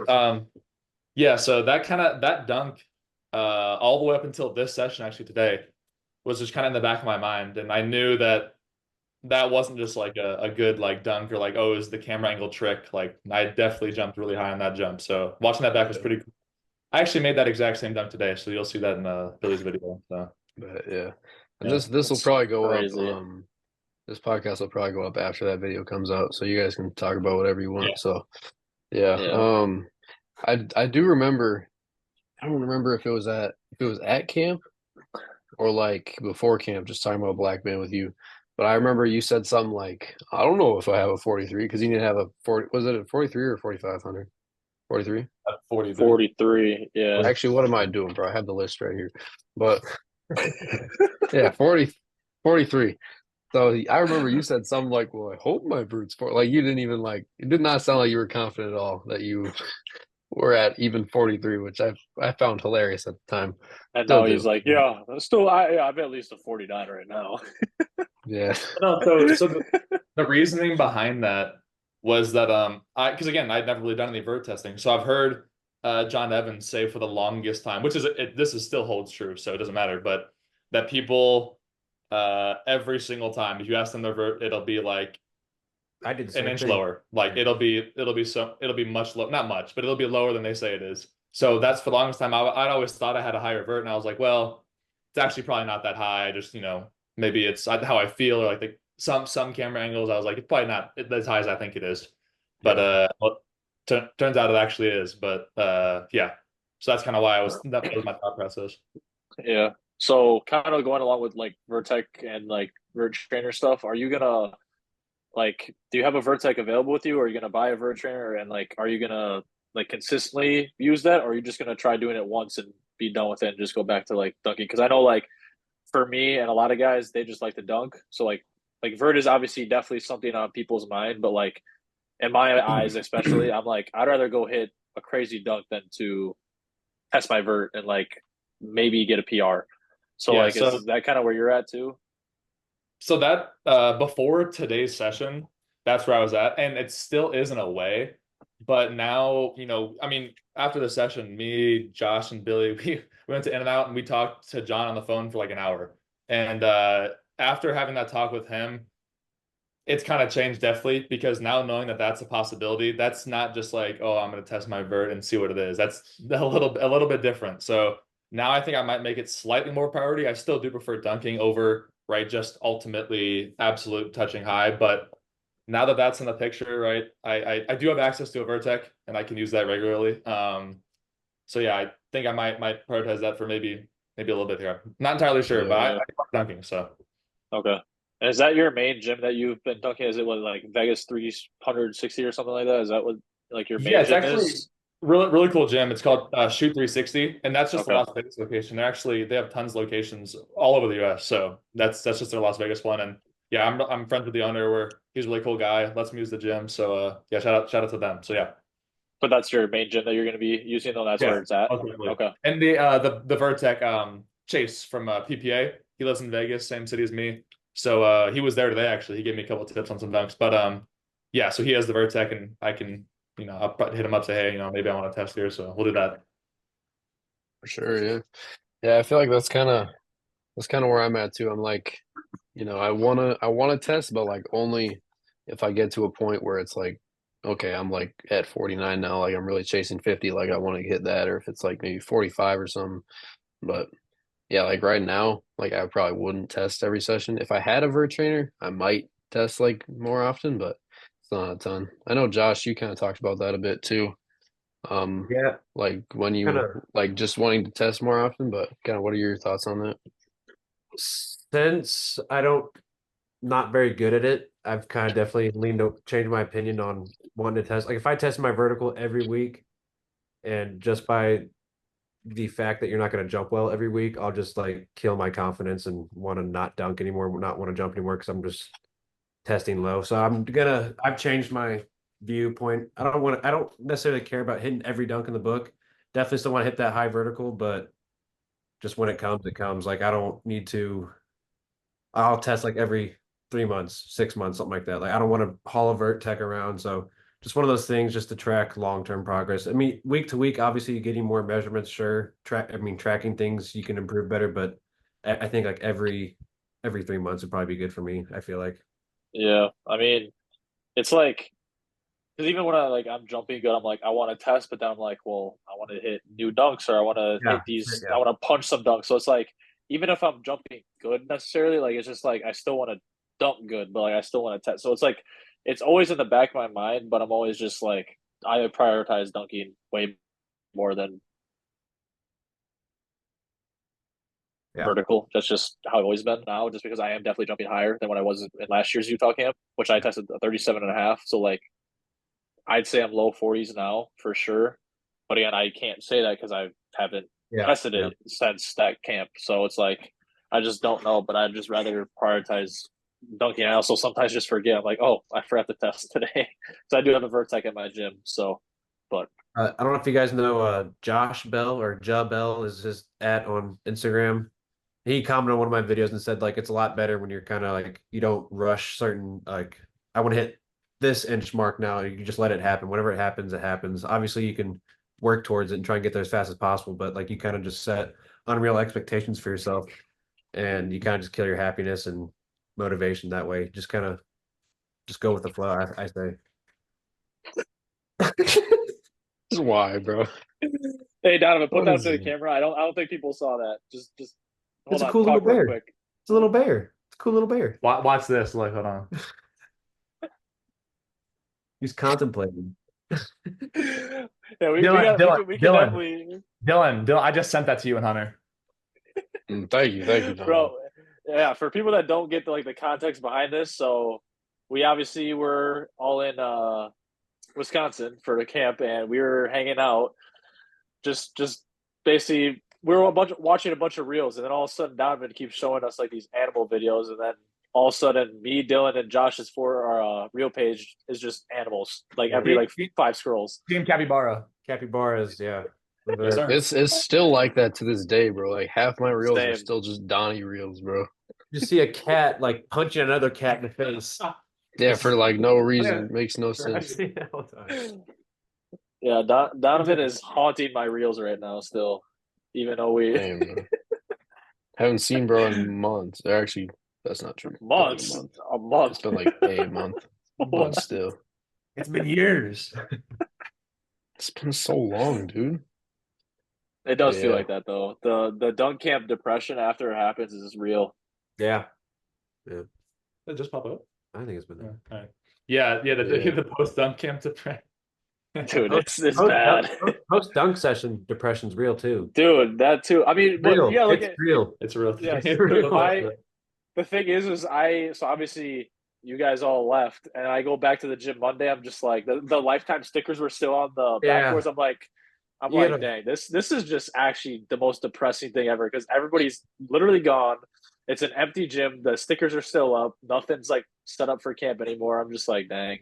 S4: Yeah, so that dunk, all the way up until this session actually today was just kind of in the back of my mind, and I knew that that wasn't just like a good like dunk or like oh, it was the camera angle trick. Like I definitely jumped really high on that jump. So watching that back was pretty cool. I actually made that exact same dunk today, so you'll see that in Billy's video. So
S1: But yeah. And
S4: yeah,
S1: this will
S2: That's
S1: probably go up
S2: crazy.
S1: this podcast will probably go up after that video comes out, so you guys can talk about whatever you
S4: yeah.
S1: want. So yeah.
S2: Yeah.
S1: I do remember I don't remember if it was at camp or like before camp, just talking about black man with you. But I remember you said something like, I don't know if I have a 43 because you need to have a 40. Was it a 43 or 4,500? 43?
S4: At 43.
S2: 43. Yeah.
S1: Actually, what am I doing, bro? I have the list right here. But yeah, 43. So I remember you said something like, well, I hope my brute's for like you didn't even like it did not sound like you were confident at all that you were at even 43, which I found hilarious at the time.
S2: And
S1: Still
S2: now he's
S1: do.
S2: like, yeah, still, I'm at least a 49 right now.
S1: Yeah.
S4: No, so the reasoning behind that was that I because again I'd never really done any vert testing, so I've heard John Evans say for the longest time, which is this is still holds true, so it doesn't matter, but that people every single time if you ask them their vert, it'll be like
S3: I did the
S4: an
S3: same
S4: inch
S3: thing.
S4: lower, like it'll be much low, not much, but it'll be lower than they say it is. So that's for the longest time I'd always thought I had a higher vert, and I was like, well, it's actually probably not that high. I just maybe it's how I feel or like some camera angles. I was like, it's probably not as high as I think it is, but well, turns out it actually is. But yeah, so that's kind of why that was my thought process.
S2: Yeah. So kind of going along with like Vertec and like Vert Trainer stuff, are you gonna like do you have a Vertec available with you or are you gonna buy a Vert Trainer and like are you gonna like consistently use that or are you just gonna try doing it once and be done with it and just go back to like dunking? Because I know like for me and a lot of guys, they just like to dunk. So like vert is obviously definitely something on people's mind, but like in my eyes, especially, I'm like I'd rather go hit a crazy dunk than to test my vert and like maybe get a PR. So
S4: Yeah,
S2: like is that kind of where you're at too?
S4: so that before today's session, that's where I was at, and it still is in a way. But now, I mean, after the session, me, Josh, and Billy, we went to In-N-Out and we talked to John on the phone for like an hour. And after having that talk with him, it's kind of changed definitely because now knowing that that's a possibility, that's not just like, oh, I'm going to test my vert and see what it is. That's a little bit different. So now I think I might make it slightly more priority. I still do prefer dunking over, right, just ultimately absolute touching high. But now that that's in the picture, right, I do have access to a Vertec and I can use that regularly. So yeah, I think I might prioritize that for maybe a little bit here. Not entirely sure, but I
S2: Yeah.
S4: like dunking. So
S2: Okay. And is that your main gym that you've been dunking? Is it what like Vegas 360 or something like that? Is that what like your
S4: yeah,
S2: main
S4: it's
S2: gym
S4: actually
S2: is?
S4: really cool gym. It's called Shoot 360, and that's just the
S2: Okay.
S4: Las Vegas location. They have tons of locations all over the U.S. So that's just their Las Vegas one. And yeah, I'm friends with the owner. He's a really cool guy. Lets me use the gym. So yeah, shout out to them. So yeah.
S2: But that's your main gym that you're going to be using, though. That's where
S4: Yeah,
S2: it's at.
S4: ultimately.
S2: Okay.
S4: And the Vertec Chase from PPA, he lives in Vegas, same city as me. So he was there today actually. He gave me a couple of tips on some dunks. But yeah, so he has the Vertec and I can, I'll probably hit him up say, hey, maybe I want to test here. So we'll do that.
S1: For sure, yeah. Yeah, I feel like that's kind of where I'm at too. I'm like, I wanna test, but like only if I get to a point where it's like okay, I'm like at 49 now, like I'm really chasing 50, like I want to hit that, or if it's like maybe 45 or something. But yeah, like right now, like I probably wouldn't test every session. If I had a vert trainer, I might test like more often, but it's not a ton. I know Josh, you kind of talked about that a bit too.
S3: Yeah,
S1: Like when
S3: kind
S1: you
S3: of.
S1: like just wanting to test more often, but kind of what are your thoughts on that?
S3: Since I don't not very good at it, I've kind of definitely leaned to change my opinion on wanting to test. Like if I test my vertical every week, and just by the fact that you're not going to jump well every week, I'll just like kill my confidence and want to not dunk anymore, not want to jump anymore because I'm just testing low. So I've changed my viewpoint. I don't necessarily care about hitting every dunk in the book. Definitely still want to hit that high vertical, but just when it comes, it comes. Like I don't need to, I'll test like every 3 months, 6 months, something like that. Like I don't want to haul a vert tech around. So just one of those things just to track long-term progress. I mean, week to week, obviously you're getting more measurements, sure. Tracking things you can improve better, but I think like every 3 months would probably be good for me, I feel like.
S2: Yeah, I mean, it's like because even when I'm jumping good, I'm like I want to test, but then I'm like, well, I want to hit new dunks or I want to hit
S3: Yeah.
S2: these,
S3: Yeah.
S2: I want to punch some dunks. So it's like even if I'm jumping good necessarily, like it's just like I still want to dunk good, but like I still want to test. So it's like it's always in the back of my mind, but I'm always just like I prioritize dunking way more than
S3: Yeah.
S2: vertical. That's just how I've always been now, just because I am definitely jumping higher than when I was in last year's Utah camp, which I tested a 37 and a half. So like I'd say I'm low 40s now for sure. But again, I can't say that because I haven't
S3: Yeah.
S2: tested
S3: Yeah.
S2: it since that camp. So it's like I just don't know, but I'd just rather prioritize dunking. I also sometimes just forget. I'm like, oh, I forgot to test today. So I do have a Vertec at my gym. So, but
S3: I don't know if you guys know Josh Bell or Ja Bell is his at on Instagram. He commented on one of my videos and said like it's a lot better when you're kind of like you don't rush certain like I want to hit this inch mark now. You just let it happen. Whenever it happens, it happens. Obviously, you can work towards it and try and get there as fast as possible, but like you kind of just set unreal expectations for yourself and you kind of just kill your happiness and motivation that way. Just kind of just go with the flow, I say.
S1: This is why, bro.
S2: hey Donovan, put
S3: What
S2: that
S3: is
S2: to the
S3: it?
S2: camera. I don't think people saw that. Just
S3: It's
S2: hold
S3: a
S2: on,
S3: cool little
S2: talk real
S3: bear.
S2: quick.
S3: It's a little bear. It's a cool little bear.
S4: Watch this. Like, hold on.
S3: He's contemplating.
S2: Yeah,
S4: Dylan, Dylan,
S2: we can
S4: Dylan,
S2: definitely
S4: Dylan. I just sent that to you and Hunter.
S1: Thank you, Donovan.
S2: bro. Yeah, for people that don't get the context behind this, so we obviously were all in Wisconsin for the camp, and we were hanging out. Just basically, we were watching a bunch of reels, and then all of a sudden, Donovan keeps showing us like these animal videos, and then all of a sudden, me, Dylan, and Josh's for our reel page is just animals, like
S3: Yeah,
S2: every
S4: Team,
S2: like five scrolls.
S4: team Capybara.
S3: capybaras, yeah.
S4: Yes,
S3: They're-
S4: sir.
S1: It's still like that to this day, bro. Like half my reels are
S2: Same.
S1: still just Donnie reels, bro.
S3: You see a cat like punching another cat in the face.
S1: Yeah, for like no
S4: Yeah.
S1: reason. Makes no
S3: I
S1: sense.
S3: see that all the time.
S2: Yeah, Donovan is haunting my reels right now still, even though we
S1: Damn, bro. Haven't seen bro in months. Actually, that's not true. It's been like a
S2: months,
S1: month.
S2: a
S1: It's
S2: month.
S1: been like a month, but still,
S4: It's been years.
S1: it's been so long, dude.
S2: It
S1: But
S2: does feel
S1: yeah,
S2: like that though. The dunk camp depression after it happens is real.
S3: Yeah. Yeah.
S4: Did it just pop up?
S3: I think it's been
S4: Yeah.
S3: there.
S4: All right. Yeah,
S1: yeah.
S4: the post dunk camp to pray.
S2: Dude,
S3: Post,
S2: it's bad.
S3: post dunk session depression's real too.
S2: Dude, that too. I mean, but
S3: Real.
S2: yeah, look
S3: It's
S2: at
S3: real.
S4: It's a real thing.
S3: It's
S2: yes.
S3: real.
S2: The thing is I so obviously you guys all left and I go back to the gym Monday. I'm just like the lifetime stickers were still on the
S3: Yeah.
S2: backboards. I'm
S3: You
S2: like,
S3: gotta,
S2: dang, this is just actually the most depressing thing ever because everybody's literally gone. It's an empty gym. The stickers are still up. Nothing's like set up for camp anymore. I'm just like, dang.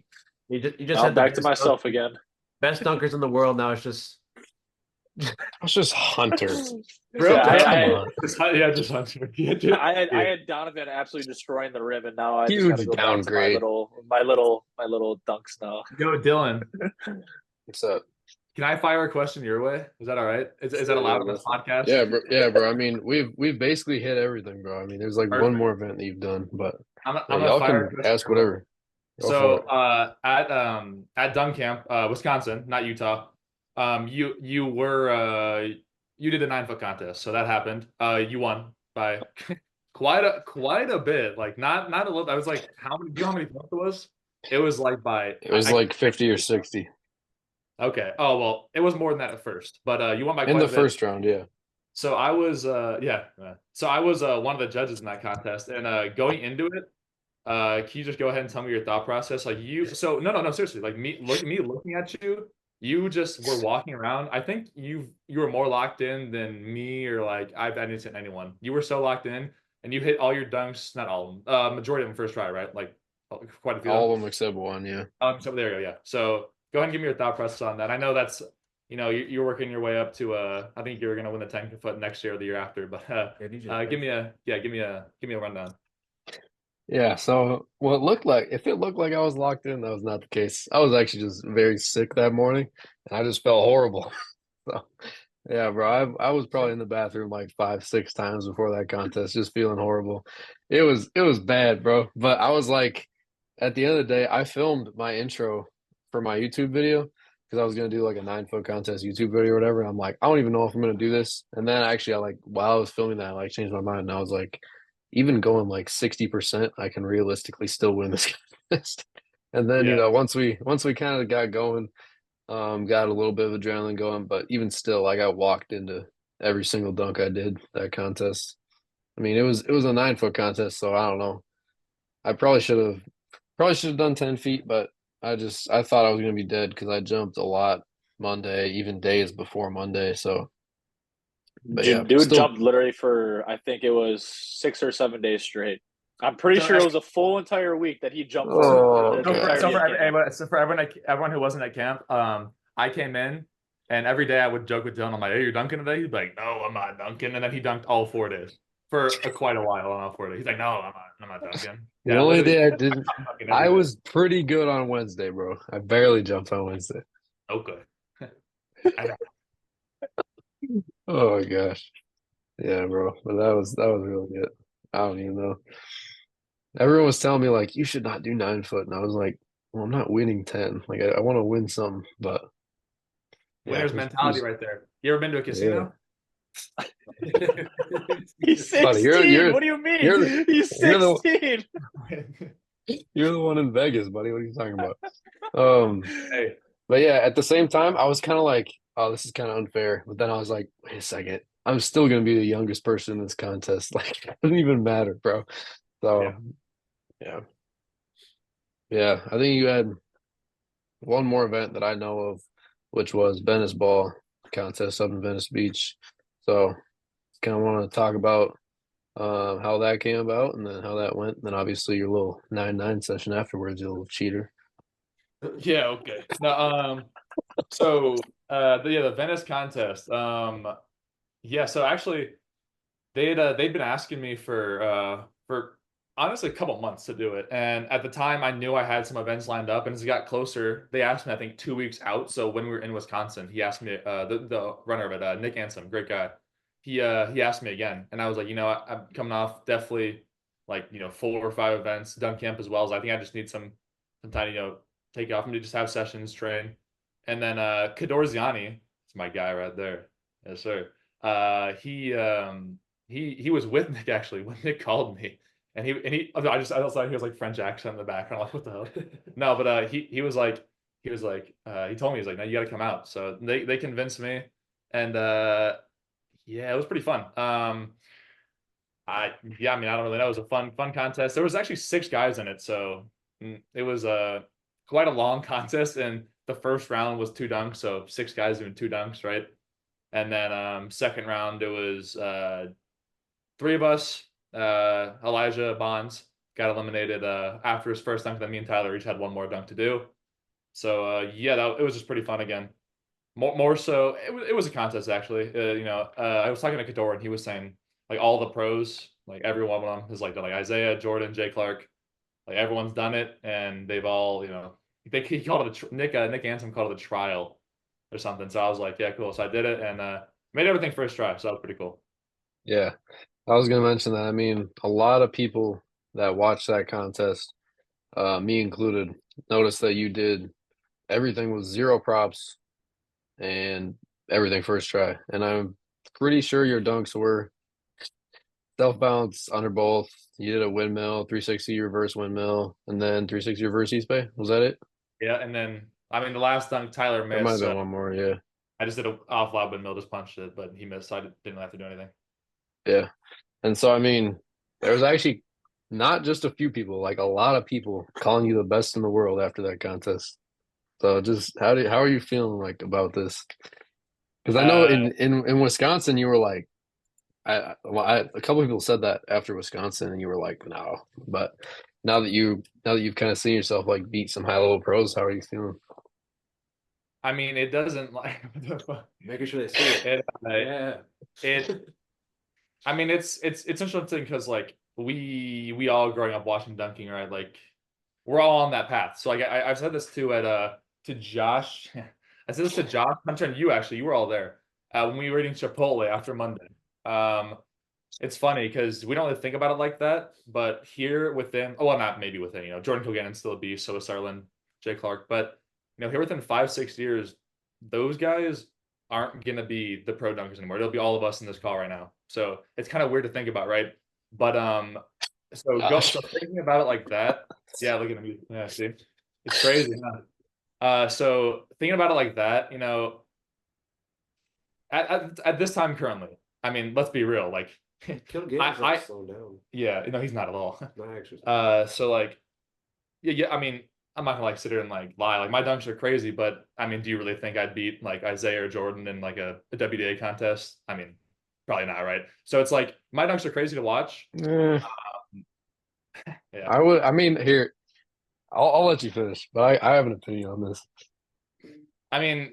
S3: you just
S2: Now
S3: had
S2: I'm back to myself again.
S3: best dunkers in the world. Now it's just
S1: It's just Hunter.
S2: Yeah,
S3: bro.
S1: Come on,
S4: Just Hunter. Yeah, dude.
S2: I had Donovan absolutely destroying the rim, and now I just got to
S1: huge
S2: go back to my
S1: downgrade.
S2: little dunks now.
S4: Yo, Dylan,
S1: What's up?
S4: can I fire a question your way? Is that all right? Is that allowed on this podcast?
S1: Yeah, bro. Yeah, bro. I mean, we've basically hit everything, bro. I mean, there's like one
S4: Perfect.
S1: more event that you've done, but
S4: I'm
S1: yeah,
S4: gonna
S1: y'all
S4: fire a
S1: can
S4: question
S1: ask
S4: your way.
S1: whatever. Go for
S4: So at dunk camp, Wisconsin, not Utah. You were you did a 9 foot contest, so that happened. You won by quite a bit. Like not a little. I was like, how many? Do you know how many points it was? It was like by
S1: it was like 50 or 60
S4: okay. Oh well, it was more than that at first, but you won by
S1: in
S4: quite
S1: the
S4: a bit.
S1: first round. Yeah.
S4: So I was So I was one of the judges in that contest, and going into it. Can you just go ahead and tell me your thought process? Like no, seriously, like me looking at you, you just were walking around. I think you were more locked in than me or like I didn't see anyone. You were so locked in and you hit all your dunks, not all of them, majority of them first try, right? Like quite a few of them.
S1: All of them except one. Yeah.
S4: So there you go, yeah. So go ahead and give me your thought process on that. I know that's you're working your way up to I think you're gonna win the 10 foot next year or the year after, but give me a rundown.
S1: Yeah, so if it looked like I was locked in, that was not the case. I was actually just very sick that morning, and I just felt horrible. So, yeah, bro, I was probably in the bathroom like 5, 6 times before that contest, just feeling horrible. It was bad, bro. But I was like, at the end of the day, I filmed my intro for my YouTube video because I was gonna do like a 9 foot contest YouTube video or whatever. And I'm like, I don't even know if I'm gonna do this. And then actually, I like while I was filming that, I like changed my mind, and I was like, even going like 60%, I can realistically still win this contest. And then,
S4: Yeah.
S1: once we kind of got going, got a little bit of adrenaline going, but even still, like I walked into every single dunk I did that contest. I mean, it was a 9 foot contest, so I don't know. I probably should have done 10 feet, but I thought I was gonna be dead because I jumped a lot Monday, even days before Monday. So, but yeah,
S2: Dude
S1: still.
S2: jumped literally for I think it was 6 or 7 days straight. I'm pretty
S4: So
S2: sure it was a full entire week that he jumped for
S1: Oh
S2: the
S1: god.
S2: entirety of camp.
S4: For everyone who wasn't at camp, I came in and every day I would joke with Dylan. I'm like, "Hey, you're dunking today?" He'd be like, "No, I'm not dunking." And then he dunked all 4 days for quite a while on all 4 days. He's like, "No, I'm not dunking."
S1: The
S4: Yeah,
S1: only
S4: literally
S1: day I didn't,
S4: dunking
S1: I
S4: every day.
S1: was pretty good on Wednesday, bro. I barely jumped on Wednesday.
S4: Okay. I know.
S1: Oh my gosh. Yeah, bro. But that was really good. I don't even know. Everyone was telling me like you should not do 9 foot, and I was like, well, I'm not winning 10. Like I want to win some, but yeah,
S4: Winner's mentality right there. You ever been to a
S1: yeah.
S4: casino?
S2: He's
S1: Buddy,
S2: 16. What do you
S1: you're
S2: mean? He's
S1: you're the
S2: 16.
S1: you're the one in Vegas, buddy. What are you talking about? Um,
S4: Hey,
S1: but yeah, at the same time, I was kind of like, oh, this is kind of unfair. But then I was like, wait a second, I'm still gonna be the youngest person in this contest. Like, it doesn't even matter, bro.
S4: yeah.
S1: So yeah, yeah. I think you had one more event that I know of, which was Venice Ball contest up in Venice Beach. So kind of want to talk about how that came about and then how that went. And then obviously your little 9-9 session afterwards, you little cheater.
S4: Yeah, okay. No, so the Venice contest. Yeah, so actually they'd been asking me for honestly a couple months to do it. And at the time I knew I had some events lined up, and as it got closer, they asked me I think 2 weeks out. So when we were in Wisconsin, he asked me the runner of it, Nick Ansom, great guy. He asked me again, and I was like, I'm coming off definitely like 4 or 5 events, done camp as well as I think I just need some time, take off and to just have sessions, train. And then Kadorziani, it's my guy right there. Yes, sir. He was with Nick actually when Nick called me. I was like he was like French accent in the background. I'm like, what the hell? No, but he told me he's like, no, you got to come out. So they convinced me, and yeah, it was pretty fun. I mean, I don't really know. It was a fun contest. There was actually 6 guys in it, so it was quite a long contest. And the first round was 2 dunks, so 6 guys doing 2 dunks, right? And then second round it was 3 of us. Elijah Bonds got eliminated after his first dunk. Then me and Tyler each had one more dunk to do. So yeah, it was just pretty fun again. More so, it was a contest actually. I was talking to Kador and he was saying like all the pros, like every one of them is like Isaiah, Jordan, Jay Clark, like everyone's done it and they've all he called it Nick Ansom called it a trial or something. So I was like, yeah, cool. So I did it and made everything first try. So that was pretty cool.
S1: Yeah, I was gonna mention that. I mean, a lot of people that watch that contest me included, noticed that you did everything with zero props and everything first try. And I'm pretty sure your dunks were self bounce under both. You did a windmill, 360 reverse windmill, and then 360 reverse east bay. Was that it?
S4: Yeah, and then I mean the last dunk Tyler
S1: There might have
S4: missed.
S1: been one more. Yeah.
S4: I just did a off lob windmill, just punched it, but he missed, so I didn't have to do anything.
S1: Yeah. And so, I mean, there was actually not just a few people, like a lot of people calling you the best in the world after that contest. So just how are you feeling like about this? Because I know
S4: Uh,
S1: in Wisconsin you were like a couple of people said that after Wisconsin and you were like no, but now that you've kind of seen yourself like beat some high level pros, how are you feeling?
S4: I mean, it doesn't like
S3: Making sure they see it. Yeah.
S4: it. I mean, it's interesting because like we all growing up watching dunking, right? Like we're all on that path. So like I've said this too at to Josh. I said this to Josh. I'm trying you actually. You were all there when we were eating Chipotle after Monday. Um, it's funny because we don't really think about it like that, but here within, oh well, not maybe within, Jordan Kilgannon's still a beast, so is Starlin, Jay Clark, but here within 5, 6 years, those guys aren't gonna be the pro dunkers anymore. It'll be all of us in this call right now. So it's kind of weird to think about, right? But
S1: Gosh.
S4: so thinking about it like that, yeah, look at me. Yeah, see, it's crazy, huh? So thinking about it like that, at this time currently, I mean, let's be real, like
S3: Kilgannon's
S4: I
S3: not slowing down.
S4: yeah, no, he's not at all.
S3: Not actually.
S4: So like yeah, I mean, I'm not gonna like sit here and like lie. Like my dunks are crazy, but I mean, do you really think I'd beat like Isaiah or Jordan in like a WDA contest? I mean, probably not, right? So it's like my dunks are crazy to watch.
S1: Eh,
S4: Yeah.
S1: I would. I mean, here I'll let you finish, but I have an opinion on this.
S4: I mean,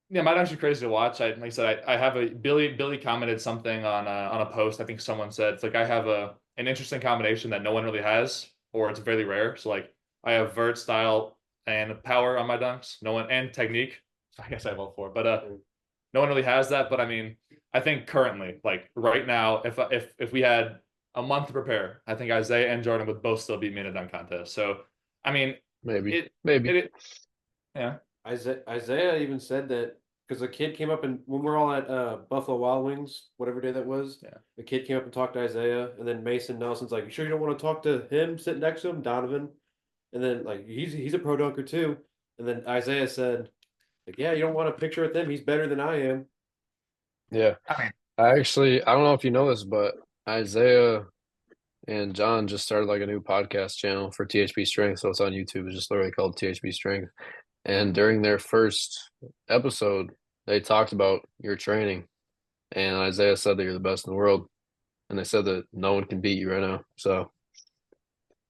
S4: yeah, my dunks are crazy to watch. Like I said, I have a Billy commented something on a post. I think someone said it's like I have an interesting combination that no one really has, or it's very rare. So like I have vert style and power on my dunks. No one and technique. I guess I have all four, but no one really has that. But I mean, I think currently, like right now, if we had a month to prepare, I think Isaiah and Jordan would both still beat me in a dunk contest. So I mean,
S1: Maybe,
S4: it
S1: maybe.
S4: yeah.
S3: Isaiah even said that because the kid came up and when we're all at Buffalo Wild Wings, whatever day that was,
S4: Yeah.
S3: the kid came up and talked to Isaiah, and then Mason Nelson's like, "You sure you don't want to talk to him sitting next to him, Donovan?" And then like he's a pro dunker too, and then Isaiah said, "Like yeah, you don't want a picture with him. He's better than I am."
S1: Yeah.
S4: I mean,
S1: I don't know if you know this, but Isaiah and John just started like a new podcast channel for THP Strength. So it's on YouTube. It's just literally called THP Strength. And during their first episode, they talked about your training. And Isaiah said that you're the best in the world. And they said that no one can beat you right now. So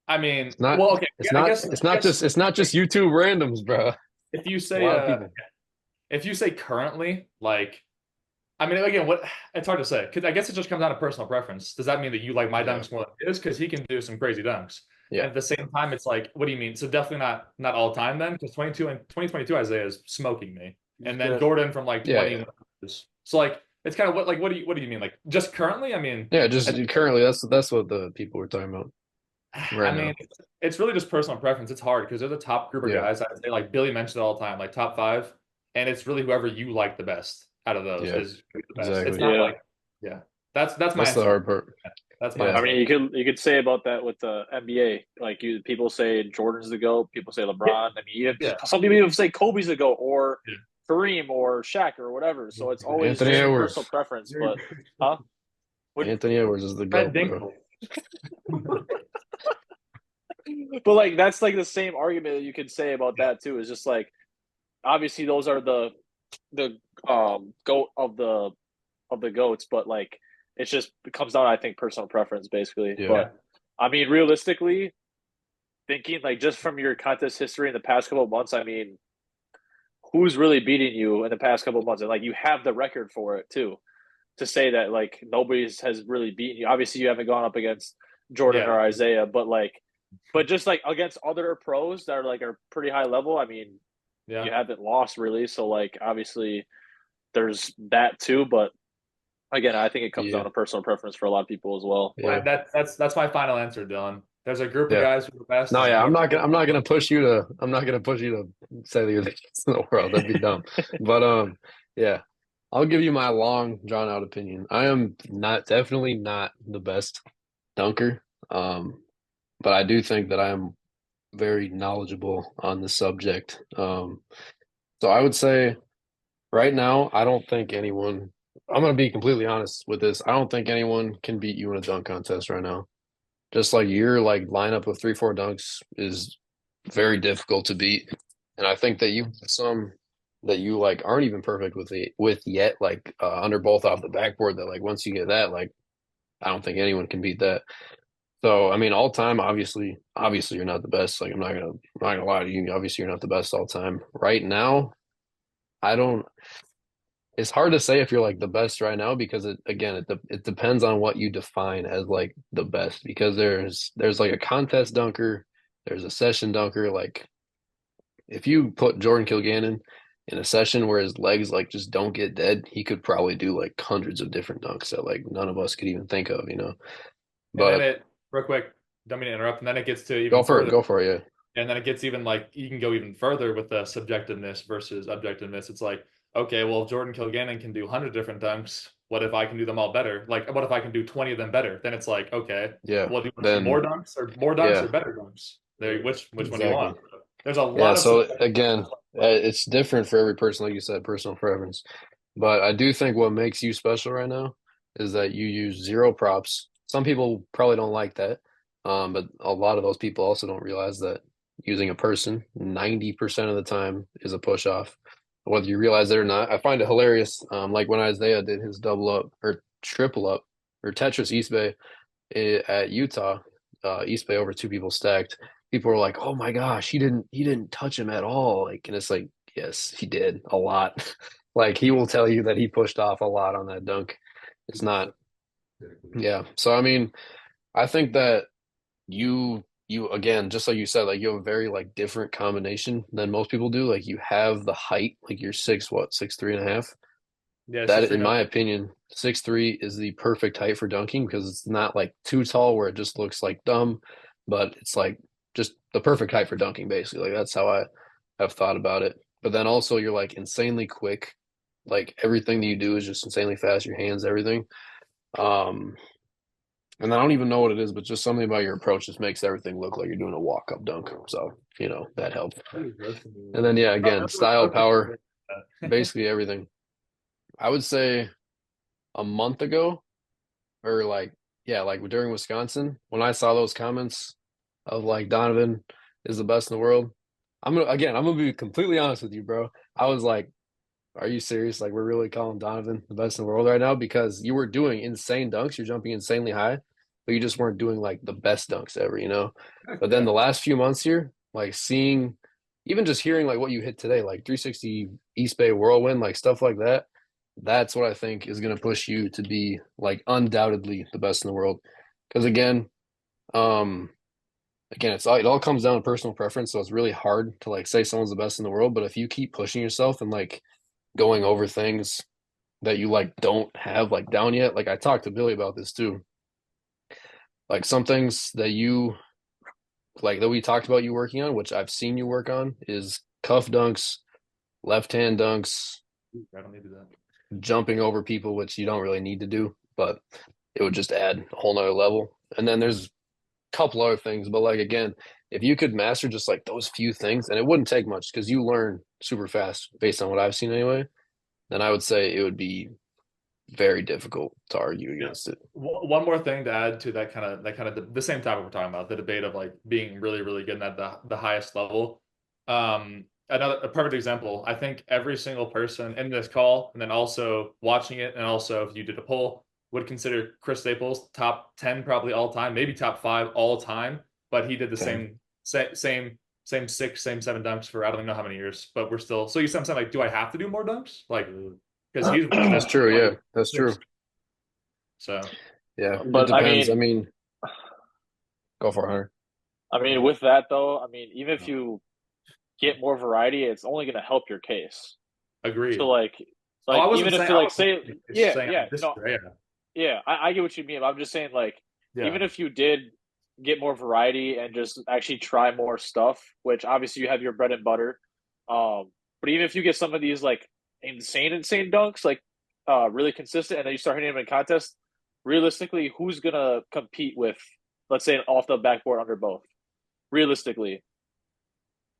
S4: I mean,
S1: it's not
S4: well, okay.
S1: it's
S4: I
S1: not
S4: guess
S1: it's
S4: I
S1: not
S4: guess
S1: just it's not just YouTube randoms, bro.
S4: if you
S1: A
S4: say
S1: lot of people.
S4: if you say currently, like I mean, again, what it's hard to say because I guess it just comes down to personal preference. Does that mean that you like my
S1: Yeah.
S4: dunks more than his? Because he can do some crazy dunks. And
S1: Yeah.
S4: at the same time, it's like, what do you mean? So definitely not all time then, because 22 and 2022 Isaiah is smoking me, and then Jordan from like
S1: Yeah,
S4: 21. So like it's kind of what do you mean? Like just currently? I mean,
S1: yeah. Just currently, that's what the people were talking about
S4: I
S1: right
S4: mean,
S1: now.
S4: it's really just personal preference. It's hard because there's a top group of
S1: Yeah.
S4: guys. I'd say like Billy mentioned it all the time, like top five, and it's really whoever you like the best out of those
S1: Yeah.
S4: is the best. It's
S1: Exactly.
S4: not
S2: Yeah.
S4: like yeah. That's my
S1: That's the
S4: answer.
S1: hard part.
S4: That's my
S1: Yeah.
S2: I
S4: answer.
S2: mean, you could say about that with the NBA. Like people say Jordan's the GOAT, people say LeBron. I mean,
S4: Yeah.
S2: some people even say Kobe's the GOAT or
S4: Yeah.
S2: Kareem or Shaq or whatever. So it's always
S1: Anthony
S2: just
S1: Edwards.
S2: personal preference. But huh?
S1: Anthony Edwards is the
S4: Fred
S1: GOAT, bro.
S4: Dingle.
S2: But like that's like the same argument that you could say about that too. Is just like obviously those are the GOAT of the GOATs, but like it comes down, I think, personal preference basically.
S1: Yeah.
S2: But I mean, realistically, thinking like just from your contest history in the past couple of months, I mean, who's really beating you in the past couple of months? And like you have the record for it too, to say that like nobody's has really beaten you. Obviously, you haven't gone up against Jordan
S4: Yeah.
S2: or Isaiah, but just like against other pros that are pretty high level. I mean,
S4: Yeah.
S2: you haven't lost really. So like obviously there's that too, but again, I think it comes
S1: Yeah.
S2: down to personal preference for a lot of people as well.
S1: Yeah.
S4: That's my final answer, Dylan. There's a group of
S1: Yeah.
S4: guys who are the best.
S1: No,
S4: There's a
S1: yeah,
S4: group
S1: I'm not gonna push you to say that you're the best in the world. That'd be dumb. But yeah. I'll give you my long drawn out opinion. I am definitely not the best dunker. But I do think that I am very knowledgeable on the subject. So I would say right now, I don't think anyone, I'm going to be completely honest with this. I don't think anyone can beat you in a dunk contest right now. Just like your like lineup of 3, 4 dunks is very difficult to beat. And I think that you have some that you like aren't even perfect with yet, like under both off the backboard that like once you get that, like I don't think anyone can beat that. So I mean, all time, obviously you're not the best. Like I'm not gonna lie to you. Obviously you're not the best all time. Right now, I don't. It's hard to say if you're like the best right now because it depends on what you define as like the best because there's like a contest dunker, there's a session dunker. Like if you put Jordan Kilgannon in a session where his legs like just don't get dead, he could probably do like hundreds of different dunks that like none of us could even think of, you know.
S4: And then
S1: But
S4: real quick, don't mean to interrupt, and then it gets to even further.
S1: go for it,
S4: And then it gets even like you can go even further with the subjectiveness versus objectiveness. It's like, okay, well, if Jordan Kilgannon can do 100 different dunks, what if I can do them all better? Like, what if I can do 20 of them better? Then it's like, okay,
S1: yeah.
S4: well, do you want to see
S1: Then
S4: more dunks or
S1: yeah,
S4: better dunks? There, which one do you
S1: exactly.
S4: want? There's a
S1: Yeah,
S4: lot of
S1: so
S4: subjective.
S1: again, it's different for every person, like you said, personal preference. But I do think what makes you special right now is that you use zero props. Some people probably don't like that, but a lot of those people also don't realize that using a person 90% of the time is a push off, whether you realize it or not. I find it hilarious. Like when Isaiah did his double up or triple up or Tetris East Bay at Utah, East Bay over 2 people stacked. People were like, "Oh my gosh, he didn't touch him at all." Like, and it's like, yes, he did a lot. Like he will tell you that he pushed off a lot on that dunk. It's not, yeah. So I mean, I think that you again, just like you said, like you have a very like different combination than most people do. Like you have the height, like you're 6'3.5".
S4: Yeah,
S1: That,
S4: 6'3"
S1: in my opinion, 6'3" is the perfect height for dunking because it's not like too tall where it just looks like dumb, but it's like just the perfect height for dunking, basically. Like that's how I have thought about it. But then also you're like insanely quick. Like everything that you do is just insanely fast, your hands, everything. Um, and I don't even know what it is, but just something about your approach just makes everything look like you're doing a walk-up dunk. So, that helps. And then yeah, again, style, power, basically everything. I would say a month ago, or like yeah, like during Wisconsin, when I saw those comments of like Donovan is the best in the world, I'm gonna be completely honest with you, bro. I was like, are you serious? Like we're really calling Donovan the best in the world right now because you were doing insane dunks, you're jumping insanely high, but you just weren't doing like the best dunks ever, you know? But then the last few months here, like seeing even just hearing like what you hit today, like 360 East Bay whirlwind, like stuff like that, that's what I think is going to push you to be like undoubtedly the best in the world. Because um, it all comes down to personal preference. So it's really hard to like say someone's the best in the world. But if you keep pushing yourself and like going over things that you like don't have like down yet, like I talked to Billy about this too. Like some things that you like that we talked about you working on, which I've seen you work on, is cuff dunks, left hand dunks,
S4: I don't need to do that.
S1: jumping over people, which you don't really need to do, but it would just add a whole nother level. And then there's a couple other things, but like again, if you could master just like those few things, and it wouldn't take much because you learn super fast based on what I've seen anyway, then I would say it would be very difficult to argue against it.
S4: One more thing to add to that kind of the same topic we're talking about, the debate of like being really, really good at the highest level. A perfect example, I think every single person in this call, and then also watching it, and also if you did a poll, would consider Chris Staples top 10 probably all time, maybe top 5 all time. But he did the
S1: 10.
S4: same 6, same 7 dunks for I don't even know how many years. But we're still so you sometimes like, do I have to do more dunks? Like because he's
S1: That's true. Yeah, that's true.
S4: So
S1: Yeah, it
S2: But I
S1: depends. I
S2: mean,
S1: mean, go for it, Hunter.
S2: with that though, I mean, even if you get more variety, it's only going to help your case.
S4: agreed.
S2: So like,
S4: I wasn't
S2: even if
S4: saying,
S2: you
S4: I
S2: like
S4: wasn't
S2: say,
S4: saying
S2: yeah,
S4: this,
S2: no,
S4: yeah.
S2: yeah, I get what you mean. I'm just saying like,
S4: Yeah.
S2: even if you did get more variety and just actually try more stuff, which obviously you have your bread and butter. But even if you get some of these like insane dunks, like really consistent, and then you start hitting them in contests, realistically, who's gonna compete with, let's say, an off the backboard under both? Realistically,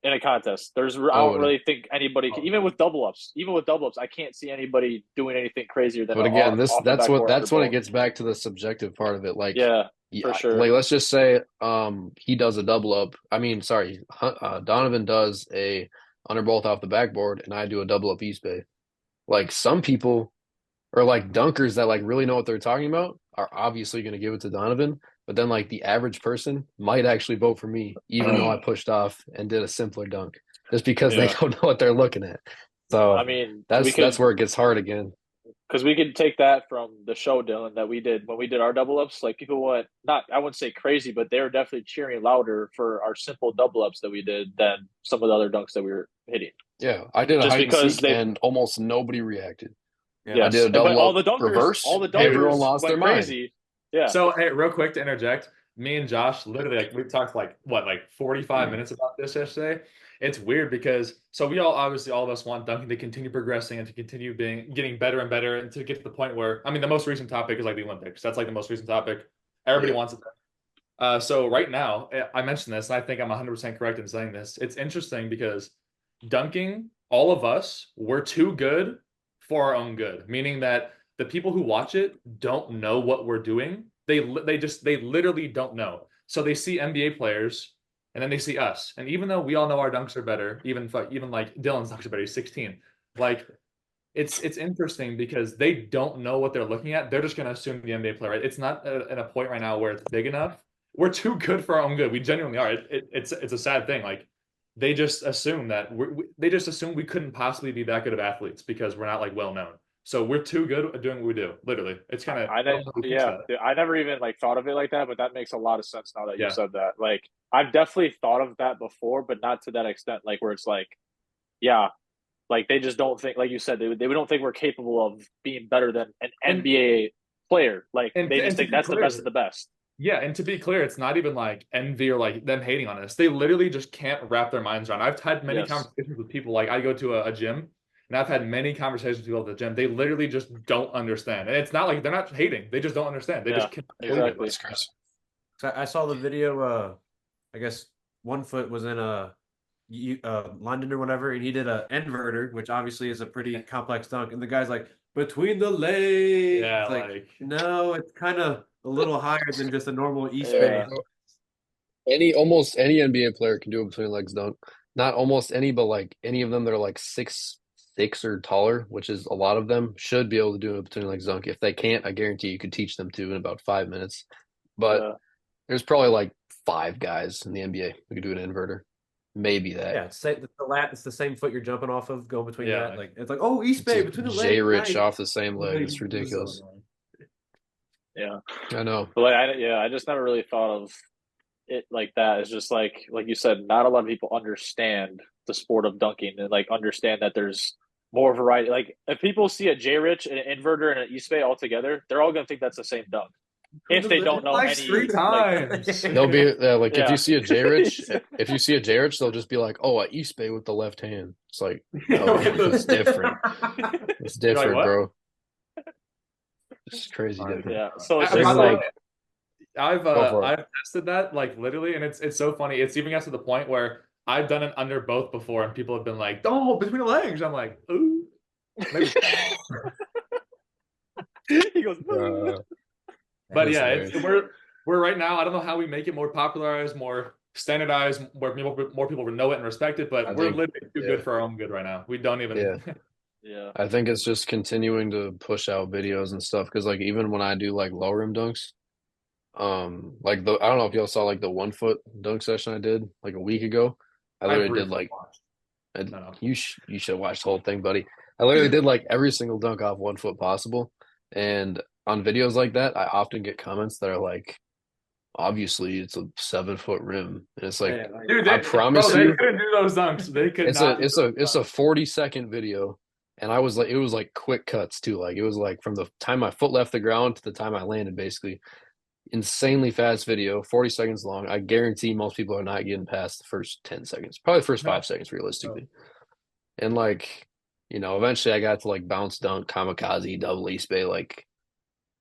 S2: in a contest, I don't really think anybody can, even with double ups, I can't see anybody doing anything crazier than
S1: But again,
S2: off the backboard under
S1: that's when it
S2: both.
S1: gets back to the subjective part of it. Like,
S2: Yeah, for
S1: yeah,
S2: sure.
S1: like let's just say he does a double up. I mean, sorry, Donovan does a under both off the backboard, and I do a double up East Bay. Like some people or like dunkers that like really know what they're talking about are obviously going to give it to Donovan, but then like the average person might actually vote for me, even though I pushed off and did a simpler dunk, just because they
S2: Yeah.
S1: don't know what they're looking at. So
S2: I mean,
S1: that's where it gets hard again.
S2: because we could take that from the show, Dylan, that we did when we did our double ups. Like people went not, I wouldn't say crazy, but they were definitely cheering louder for our simple double ups that we did than some of the other dunks that we were hitting.
S1: Yeah, I did a
S2: Just
S1: hide and
S2: because
S1: seek,
S2: they,
S1: and almost nobody reacted. I
S2: yes,
S1: did a
S2: but
S1: double
S2: all
S1: up
S2: the dunkers,
S1: reverse.
S2: all the
S1: Everyone
S2: dunkers
S1: lost
S2: went
S1: their mind.
S2: crazy. Yeah.
S4: So, hey, real quick to interject, me and Josh literally like we talked like 45 minutes about this yesterday. It's weird because we all obviously all of us want Duncan to continue progressing and to continue getting better and better and to get to the point where I mean the most recent topic is like the Olympics. That's like the most recent topic. Everybody wants it. So right now, I mentioned this, and I think I'm 100% correct in saying this. It's interesting because dunking, all of us, we're too good for our own good, meaning that the people who watch it don't know what we're doing. They literally don't know. So they see NBA players, and then they see us, and even though we all know our dunks are better, even like Dylan's dunks are better, he's 16. Like it's interesting because they don't know what they're looking at. They're just going to assume the NBA player, right? It's not at a point right now where it's big enough. We're too good for our own good. We genuinely are. It's a sad thing. Like they just assume that they just assume we couldn't possibly be that good of athletes because we're not like well known. So we're too good at doing what we do. Literally, it's kind of
S2: I never even like thought of it like that, but that makes a lot of sense now that you
S4: Yeah.
S2: said that. Like I've definitely thought of that before, but not to that extent. Like where it's like, yeah, like they just don't think, like you said, they don't think we're capable of being better than an NBA player. Like they just think that's the best of the best.
S4: Yeah, and to be clear, it's not even like envy or like them hating on us. They literally just can't wrap their minds around. I've had many conversations with people. Like I go to a gym, and I've had many conversations with people at the gym. They literally just don't understand, and it's not like they're not hating. They just don't understand. They just can't believe it.
S3: So I saw the video. I guess 1 foot was in London or whatever, and he did a inverter, which obviously is a pretty complex dunk. And the guy's like, between the legs.
S4: Yeah,
S3: it's like no, it's kind of a little higher than just a normal East Bay.
S1: Almost any NBA player can do a between legs dunk. Not almost any, but like any of them that are like 6'6" or taller, which is a lot of them, should be able to do a between legs dunk. If they can't, I guarantee you could teach them to in about 5 minutes. But there's probably like 5 guys in the NBA who could do an inverter. Maybe that.
S3: Yeah, it's the same foot you're jumping off of, going between that. Like it's like, oh, East Bay between the legs.
S1: J Rich off the same leg. It's ridiculous.
S2: Yeah,
S1: I know.
S2: But like, I just never really thought of it like that. It's just like you said, not a lot of people understand the sport of dunking and like understand that there's more variety. Like if people see a J Rich and an inverter and an East Bay all together, they're all gonna think that's the same dunk. If they don't know
S4: like
S2: any,
S4: 3 times,
S1: they'll be like if you see a J Rich, they'll just be like, "Oh, a East Bay with the left hand." It's like, oh, it's different. It's different,
S4: like,
S1: bro. It's crazy different.
S2: Yeah. So it's
S4: just
S2: like
S4: I've tested that like literally, and it's so funny. It's even got to the point where I've done it under both before, and people have been like, "Oh, between the legs." I'm like, "Ooh." Maybe.
S2: He goes,
S4: but yeah, we're right now. I don't know how we make it more popularized, more standardized, where more people know it and respect it. But we're literally too good for our own good right now. We don't even.
S2: Yeah.
S1: I think it's just continuing to push out videos and stuff because like even when I do like low rim dunks, like I don't know if y'all saw like the 1 foot dunk session I did like a week ago. I literally did like you should watch the whole thing, buddy. I literally did like every single dunk off 1 foot possible, and on videos like that, I often get comments that are like, obviously it's a 7 foot rim. And it's like, dude, I promise you,
S4: they couldn't do those dunks. They could not.
S1: It's a 40-second video. And it was like quick cuts too. Like it was like from the time my foot left the ground to the time I landed, basically. insanely fast video, 40 seconds long. I guarantee most people are not getting past the first 10 seconds, probably the first 5 seconds realistically. And like, eventually I got to like bounce dunk, kamikaze, double East Bay. Like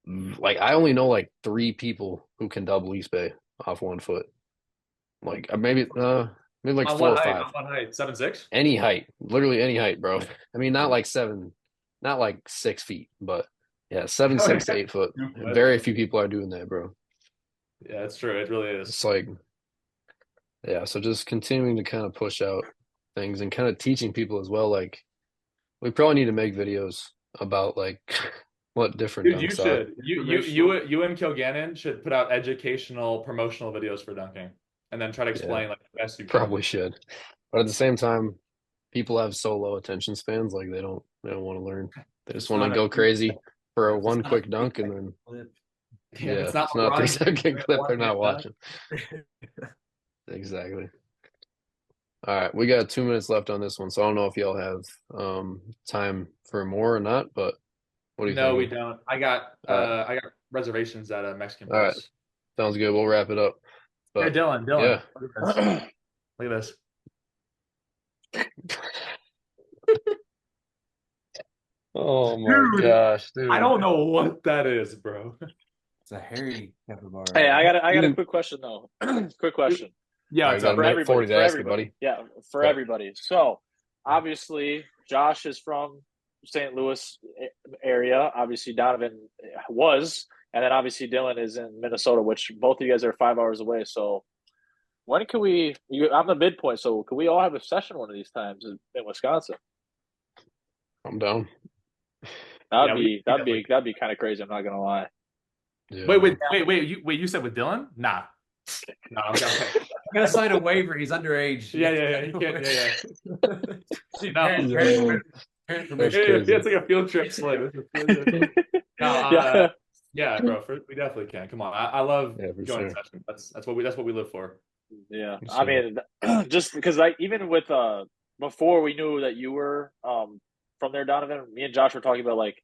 S1: I only know like 3 people who can double East Bay off 1 foot. Like maybe like
S4: On
S1: 4 or
S4: what height?
S1: 5.
S4: On what height? 7'6"?
S1: Any height, literally any height, bro. I mean, not like 7, not like 6 feet, but yeah, 7, 6 to 8 foot. Very few people are doing that, bro.
S4: Yeah, it's true. It really is.
S1: It's like, yeah, so just continuing to kind of push out things and kind of teaching people as well. Like, we probably need to make videos about like what different
S4: Dude, you
S1: dunks are.
S4: should. You and Kilgannon should put out educational promotional videos for dunking and then try to explain like the best you can.
S1: Probably should. But at the same time, people have so low attention spans, like they don't want to learn. They just want to go crazy for a one quick dunk and then
S4: Yeah,
S1: it's not a 3-second clip they're not watching. Exactly. All right, we got 2 minutes left on this one, so I don't know if y'all have time for more or not, but what do you think?
S4: No, we don't. I got reservations at a Mexican
S1: All right,
S4: place.
S1: sounds good. We'll wrap it up.
S4: Hey,
S1: But
S4: Dylan,
S1: yeah,
S4: look at this.
S1: oh my
S4: Dude,
S1: gosh, dude.
S4: I don't know what that is, bro.
S5: It's a hairy capybara.
S2: Hey, I got a quick question though. Quick question.
S4: Yeah,
S1: I
S4: it's
S1: got
S4: up.
S2: For
S1: a minute
S2: everybody,
S1: 40 to
S2: for
S1: ask it,
S2: everybody.
S1: buddy.
S2: Yeah, for
S1: Yeah.
S2: everybody. So obviously, Josh is from St. Louis area. Obviously, Donovan was, and then obviously Dylan is in Minnesota, which both of you guys are 5 hours away. So when can we? I'm the midpoint, so can we all have a session one of these times in Wisconsin?
S1: I'm down.
S2: That'd
S4: Yeah,
S2: be kind of crazy. I'm not gonna lie.
S1: Yeah.
S4: Wait. You said with Dylan? Nah. No, I'm okay.
S5: I'm gonna sign a waiver. He's underage.
S4: Yeah. You can't. Yeah.
S5: Parent-
S4: No.
S5: parent
S1: That's
S5: permission.
S1: crazy.
S4: It's like a field trip slave. No, yeah, bro. We definitely can. Come on, I love
S1: Yeah, for
S4: going
S1: sure.
S4: session. That's what we live for.
S2: Yeah,
S1: For
S2: I mean, just because even with before we knew that you were from there, Donovan, me and Josh were talking about like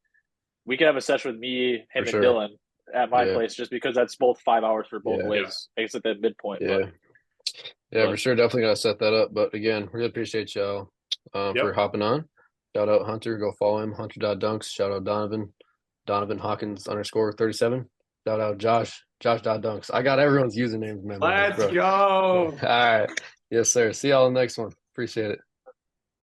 S2: we could have a session with me, him,
S1: For
S2: and
S1: sure.
S2: Dylan at my
S1: Yeah.
S2: place, just because that's both 5 hours for both
S1: Yeah.
S2: ways. It's at the midpoint.
S1: Yeah. Yeah, for sure. Definitely gotta set that up. But again, really appreciate y'all for hopping on. Shout out Hunter. Go follow him. Hunter.dunks. Shout out Donovan. Donovan Hawkins _37. Shout out Josh. Josh.dunks. I got everyone's usernames memorized,
S4: Let's
S1: bro.
S4: go.
S1: All right. Yes, sir. See y'all in the next one. Appreciate it.